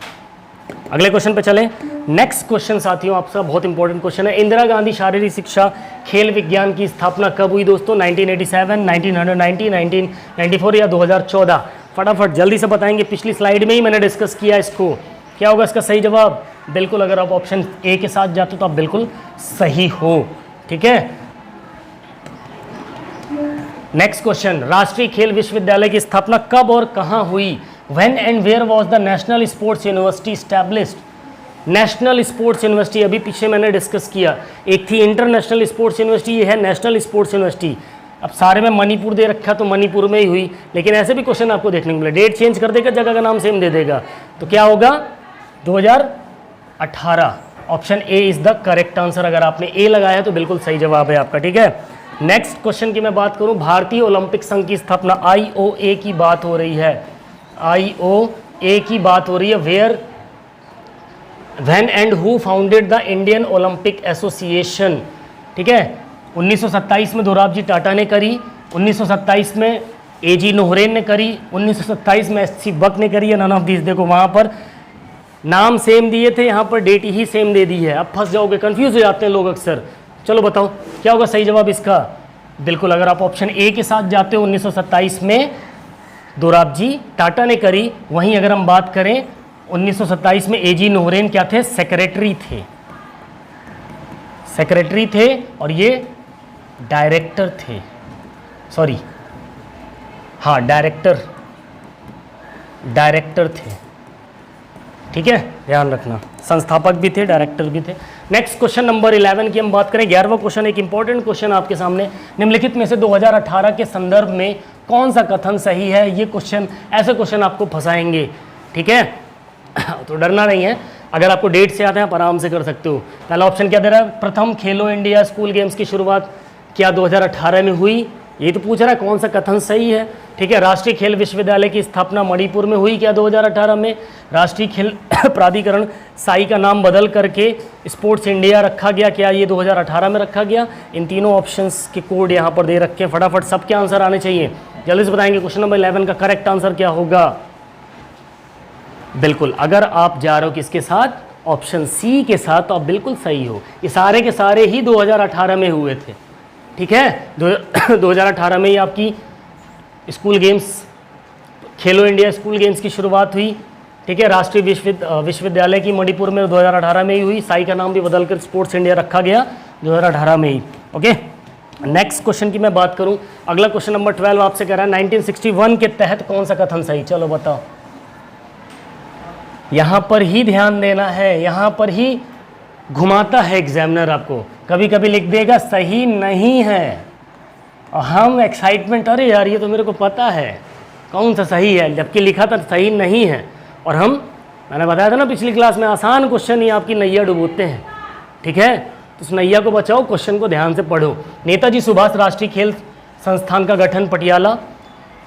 अगले क्वेश्चन पे चलें। नेक्स्ट क्वेश्चन साथियों आपका बहुत इंपॉर्टेंट क्वेश्चन है। इंदिरा गांधी शारीरिक शिक्षा खेल विज्ञान की स्थापना कब हुई दोस्तों, 1987, 1990, 1994 या 2014? फटाफट जल्दी से बताएंगे, पिछली स्लाइड में ही मैंने डिस्कस किया इसको। क्या होगा इसका सही जवाब, बिल्कुल अगर आप ऑप्शन ए के साथ जाते हो तो आप बिल्कुल सही हो। ठीक है, नेक्स्ट क्वेश्चन, राष्ट्रीय खेल विश्वविद्यालय की स्थापना कब और कहां हुई? When and where was the national sports university established? National sports university अभी पीछे मैंने डिस्कस किया, एक थी इंटरनेशनल स्पोर्ट्स यूनिवर्सिटी, ये है नेशनल स्पोर्ट्स यूनिवर्सिटी। अब सारे में मणिपुर दे रखा तो मणिपुर में ही हुई, लेकिन ऐसे भी क्वेश्चन आपको देखने को मिले, डेट चेंज कर देगा, जगह का नाम सेम दे देगा। तो क्या होगा, 2018, option A is the correct answer. अगर आपने ए लगाया तो बिल्कुल सही जवाब है आपका। ठीक है, नेक्स्ट क्वेश्चन की मैं बात करूं, भारतीय ओलंपिक संघ की स्थापना, IOA की बात हो रही है, IOA की बात हो रही है। Where, when and who founded the Indian Olympic Association? ठीक है, 1927 में दोराबजी टाटा ने करी, 1927 में AG नोहरेन ने करी, 1927 में SC बक ने करी, नन ऑफ दिस। देखो वहाँ पर नाम सेम दिए थे, यहाँ पर डेट ही सेम दे दी है। अब फंस जाओगे, कंफ्यूज हो जाते हैं लोग अक्सर। चलो बताओ क्या होगा सही जवाब इसका, बिल्कुल अगर आप ऑप्शन ए के साथ जाते हो, 1927 में दोराबजी टाटा ने करी। वहीं अगर हम बात करें 1927 में AG नोहरेन क्या थे, सेक्रेटरी थे, सेक्रेटरी थे और ये डायरेक्टर थे, सॉरी हाँ डायरेक्टर थे। ठीक है, ध्यान रखना, संस्थापक भी थे, डायरेक्टर भी थे। नेक्स्ट क्वेश्चन नंबर 11 की हम बात करें, 11वां क्वेश्चन एक इंपॉर्टेंट क्वेश्चन आपके सामने। निम्नलिखित में से 2018 के संदर्भ में कौन सा कथन सही है? ये क्वेश्चन, ऐसे क्वेश्चन आपको फंसाएंगे। ठीक है, तो डरना नहीं है, अगर आपको डेट से आता है आप आराम से कर सकते हो। पहला ऑप्शन क्या दे रहा है, प्रथम खेलो इंडिया स्कूल गेम्स की शुरुआत क्या 2018 में हुई? ये तो पूछ रहा है कौन सा कथन सही है। ठीक है, राष्ट्रीय खेल विश्वविद्यालय की स्थापना मणिपुर में हुई क्या 2018 में? राष्ट्रीय खेल प्राधिकरण साई का नाम बदल करके स्पोर्ट्स इंडिया रखा गया क्या, ये 2018 में रखा गया? इन तीनों ऑप्शंस के कोड यहाँ पर दे रखे हैं, फटाफट सबके आंसर आने चाहिए, जल्दी से बताएंगे। क्वेश्चन नंबर 11 का करेक्ट आंसर क्या होगा? बिल्कुल अगर आप जा रहे हो किसके साथ, ऑप्शन सी के साथ, तो आप बिल्कुल सही हो। ये सारे के सारे ही 2018 में हुए थे। ठीक है, 2018 में ही आपकी स्कूल गेम्स, खेलो इंडिया स्कूल गेम्स की शुरुआत हुई। ठीक है, राष्ट्रीय विश्वविद्यालय की मणिपुर में 2018 में ही हुई। साई का नाम भी बदलकर स्पोर्ट्स इंडिया रखा गया 2018 में ही। ओके, नेक्स्ट क्वेश्चन की मैं बात करूं, अगला क्वेश्चन नंबर 12 आपसे कह रहा है 1961 के तहत कौन सा कथन सही? चलो बताओ, यहाँ पर ही ध्यान देना है, यहाँ पर ही घुमाता है एग्जामिनर आपको, कभी कभी लिख देगा सही नहीं है और हम एक्साइटमेंट, अरे यार ये तो मेरे को पता है कौन सा सही है, जबकि लिखा था सही नहीं है। और मैंने बताया था ना पिछली क्लास में, आसान क्वेश्चन ही आपकी नैया डुबोते हैं। ठीक है, तो उस नैया को बचाओ, क्वेश्चन को ध्यान से पढ़ो। नेताजी सुभाष राष्ट्रीय खेल संस्थान का गठन पटियाला,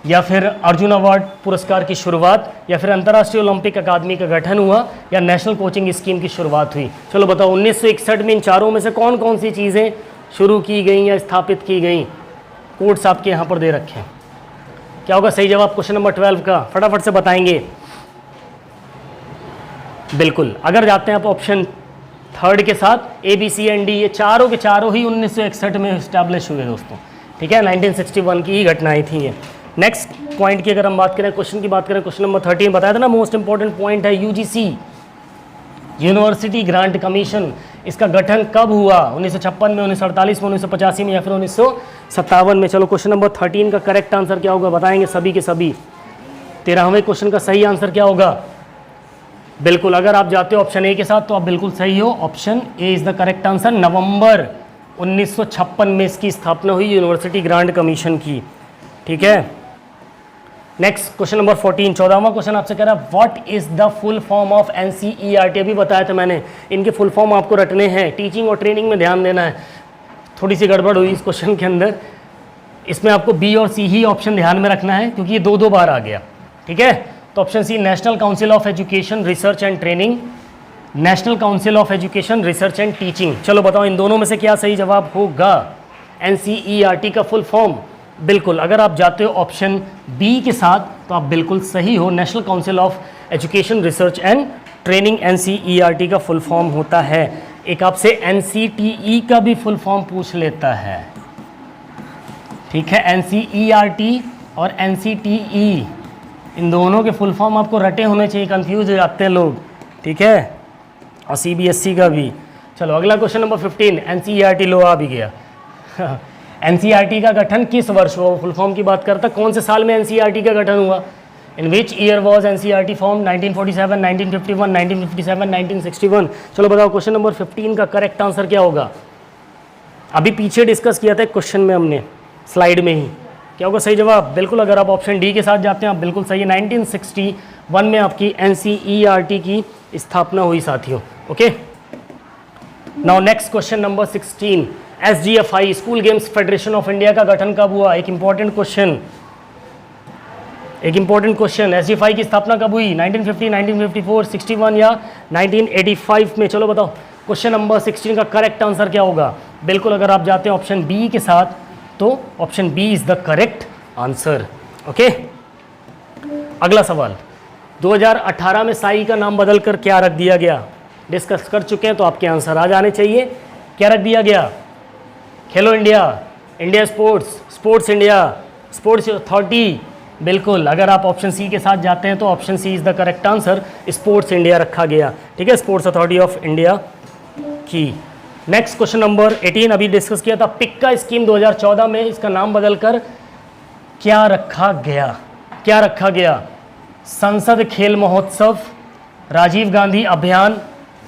या फिर अर्जुन अवार्ड पुरस्कार की शुरुआत, या फिर अंतर्राष्ट्रीय ओलंपिक अकादमी का गठन हुआ, या नेशनल कोचिंग स्कीम की शुरुआत हुई? चलो बताओ, 1961 में इन चारों में से कौन कौन सी चीज़ें शुरू की गई या स्थापित की गई? कोड्स आपके यहाँ पर दे रखे हैं। क्या होगा सही जवाब क्वेश्चन नंबर 12 का? फटाफट से बताएंगे। बिल्कुल अगर जाते हैं आप ऑप्शन थर्ड के साथ ABCD, ये चारों के चारों ही 1961 में इस्टेब्लिश हुए दोस्तों, ठीक है, 1961 की ही घटनाएं थी ये। नेक्स्ट पॉइंट की अगर हम बात करें, क्वेश्चन की बात करें, क्वेश्चन नंबर 13 बताया था ना, मोस्ट इंपॉर्टेंट पॉइंट है UGC, यूनिवर्सिटी ग्रांट कमीशन। इसका गठन कब हुआ? 1956 में, 1948 में, 1985 में या फिर 1957 में। चलो क्वेश्चन नंबर 13 का करेक्ट आंसर क्या होगा बताएंगे सभी के सभी। 13वें क्वेश्चन का सही आंसर क्या होगा? बिल्कुल, अगर आप जाते हो ऑप्शन ए के साथ तो आप बिल्कुल सही हो, option A is the correct answer. नवंबर 1956 में इसकी स्थापना हुई यूनिवर्सिटी ग्रांट कमीशन की, ठीक है। नेक्स्ट क्वेश्चन नंबर 14, 14वां क्वेश्चन आपसे कह रहा है what is the full form of NCERT। अभी बताया था मैंने, इनके फुल फॉर्म आपको रटने हैं, टीचिंग और ट्रेनिंग में ध्यान देना है। थोड़ी सी गड़बड़ हुई इस क्वेश्चन के अंदर, इसमें आपको बी और सी ही ऑप्शन ध्यान में रखना है क्योंकि ये दो बार आ गया, ठीक है। तो option C national council of education research and training, national council of education research and teaching. चलो बताओ इन दोनों में से क्या सही जवाब होगा? NCERT का फुल फॉर्म, बिल्कुल अगर आप जाते हो ऑप्शन बी के साथ तो आप बिल्कुल सही हो, national council of education research and training NCERT का फुल फॉर्म होता है। एक आपसे NCTE का भी फुल फॉर्म पूछ लेता है, ठीक है। NCERT और NCTE इन दोनों के फुल फॉर्म आपको रटे होने चाहिए, कंफ्यूज हो जाते हैं लोग, ठीक है, और CBSE का भी। चलो अगला क्वेश्चन नंबर 15, NCERT लो आ भी गया। NCERT का गठन किस वर्ष हुआ? फुल फॉर्म की बात करता, कौन से साल में NCERT का गठन हुआ? In which year was NCERT form? 1947, 1951, 1957, 1961। चलो बताओ क्वेश्चन नंबर 15 का करेक्ट आंसर क्या होगा? अभी पीछे डिस्कस किया था क्वेश्चन में हमने, स्लाइड में ही, क्या होगा सही जवाब? बिल्कुल अगर आप ऑप्शन डी के साथ जाते हैं आप बिल्कुल सही है, 1961 में आपकी NCERT की स्थापना हुई साथियों, okay. Now next question number 16, SGFI school games federation of India का गठन कब हुआ? एक इंपॉर्टेंट क्वेश्चन, SGFI की स्थापना कब हुई? 1950, 1954, 61 या 1985 में? चलो बताओ क्वेश्चन नंबर 16 का करेक्ट आंसर क्या होगा? बिल्कुल अगर आप जाते हैं ऑप्शन बी के साथ तो option B is the correct answer, okay. अगला सवाल, 2018 में साई का नाम बदलकर क्या रख दिया गया? डिस्कस कर चुके हैं तो आपके आंसर आ जाने चाहिए। क्या रख दिया गया? खेलो India, India sports, sports India, sports authority. बिल्कुल अगर आप ऑप्शन सी के साथ जाते हैं तो option C is the correct answer, sports India रखा गया, ठीक है, स्पोर्ट्स अथॉरिटी ऑफ इंडिया की। नेक्स्ट क्वेश्चन नंबर 18 अभी डिस्कस किया था, पिक्का स्कीम 2014 में इसका नाम बदलकर क्या रखा गया? क्या रखा गया? संसद खेल महोत्सव, राजीव गांधी अभियान,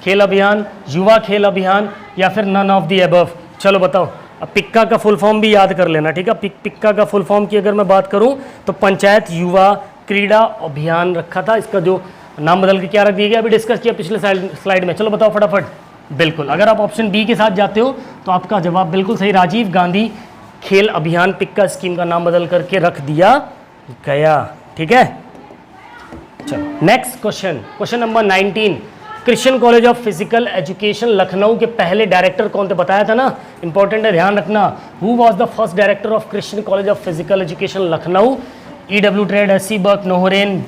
खेल अभियान, युवा खेल अभियान या फिर नन ऑफ द अबव। चलो बताओ, अब पिक्का का फुल फॉर्म भी याद कर लेना, ठीक है। पिक्का का फुल फॉर्म की अगर मैं बात करूं तो पंचायत युवा क्रीड़ा अभियान रखा था, इसका जो नाम बदल के क्या रख दिया गया, अभी डिस्कस किया पिछले स्लाइड में। चलो बताओ फटाफट। बिल्कुल अगर आप ऑप्शन बी के साथ जाते हो तो आपका जवाब बिल्कुल सही, राजीव गांधी खेल अभियान पिक्का स्कीम का नाम बदल करके रख दिया गया, ठीक है। चलो next question, question number 19, Christian college of physical education Lucknow के पहले डायरेक्टर कौन थे? बताया था ना, इंपॉर्टेंट है, ध्यान रखना। Who was the first director of Christian college of physical education Lucknow? EW Trade, SC Burk, Noehren,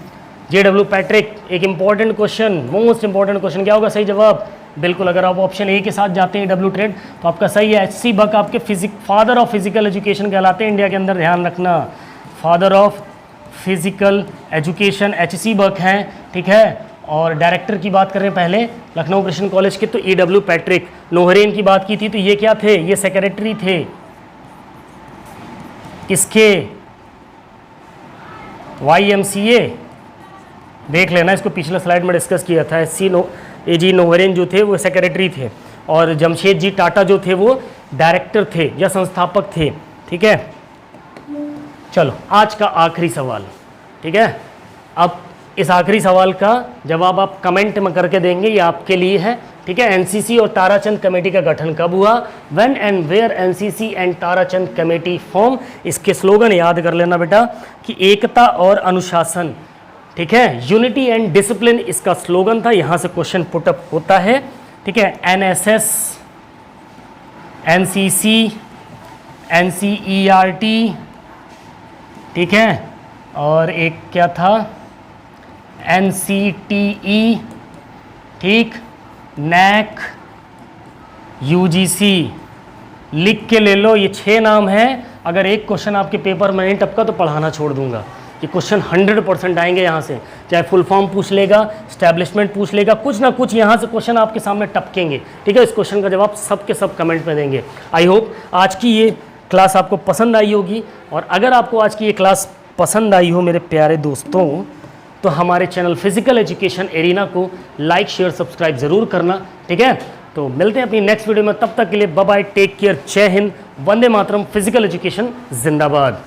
JW Patrick. एक important question, most important question, क्या होगा सही जवाब? बिल्कुल अगर आप ऑप्शन ए के साथ जाते हैं EW ट्रेड तो आपका सही है, HC बर्क आपके फादर ऑफ फिजिकल एजुकेशन कहलाते हैं इंडिया के अंदर, ध्यान रखना, father of physical education HC Buck हैं, ठीक है। और डायरेक्टर की बात करें पहले लखनऊ क्रिश्चियन कॉलेज के तो EW पैट्रिक। नोहरेन की बात की थी तो ये क्या थे? ये सेक्रेटरी थे किसके? YMCA, देख लेना, इसको पिछले स्लाइड में डिस्कस किया था। AG नोहरेन जो थे वो सेक्रेटरी थे और जमशेद जी टाटा जो थे वो डायरेक्टर थे या संस्थापक थे, ठीक है। चलो आज का आखिरी सवाल, ठीक है। अब इस आखिरी सवाल का जवाब आप कमेंट में करके देंगे, ये आपके लिए है, ठीक है। NCC और ताराचंद कमेटी का गठन कब हुआ? When and where NCC and Tarachand committee form. इसके स्लोगन याद कर लेना बेटा कि एकता और अनुशासन, ठीक है, यूनिटी एंड डिसिप्लिन इसका स्लोगन था। यहाँ से क्वेश्चन पुटअप होता है, ठीक है। NSS, NCC, NCERT, ठीक है, और एक क्या था? NCTE, ठीक, NAC, UGC लिख के ले लो, ये 6 नाम हैं। अगर एक क्वेश्चन आपके पेपर में नहीं टपका तो पढ़ाना छोड़ दूंगा। ये क्वेश्चन 100% आएंगे यहाँ से, चाहे फुल फॉर्म पूछ लेगा, स्टैब्लिशमेंट पूछ लेगा, कुछ ना कुछ यहाँ से क्वेश्चन आपके सामने टपकेंगे। ठीक है, इस क्वेश्चन का जवाब सब के सब कमेंट में देंगे। आई होप आज की ये क्लास आपको पसंद आई होगी, और अगर आपको आज की ये क्लास पसंद आई हो मेरे प्यारे दोस्तों, तो हमारे चैनल फिजिकल एजुकेशन एरिना को लाइक शेयर सब्सक्राइब ज़रूर करना। ठीक है, तो मिलते हैं अपनी नेक्स्ट वीडियो में, तब तक के लिए बाय बाय, टेक केयर, जय हिंद, वंदे मातरम, फिजिकल एजुकेशन जिंदाबाद।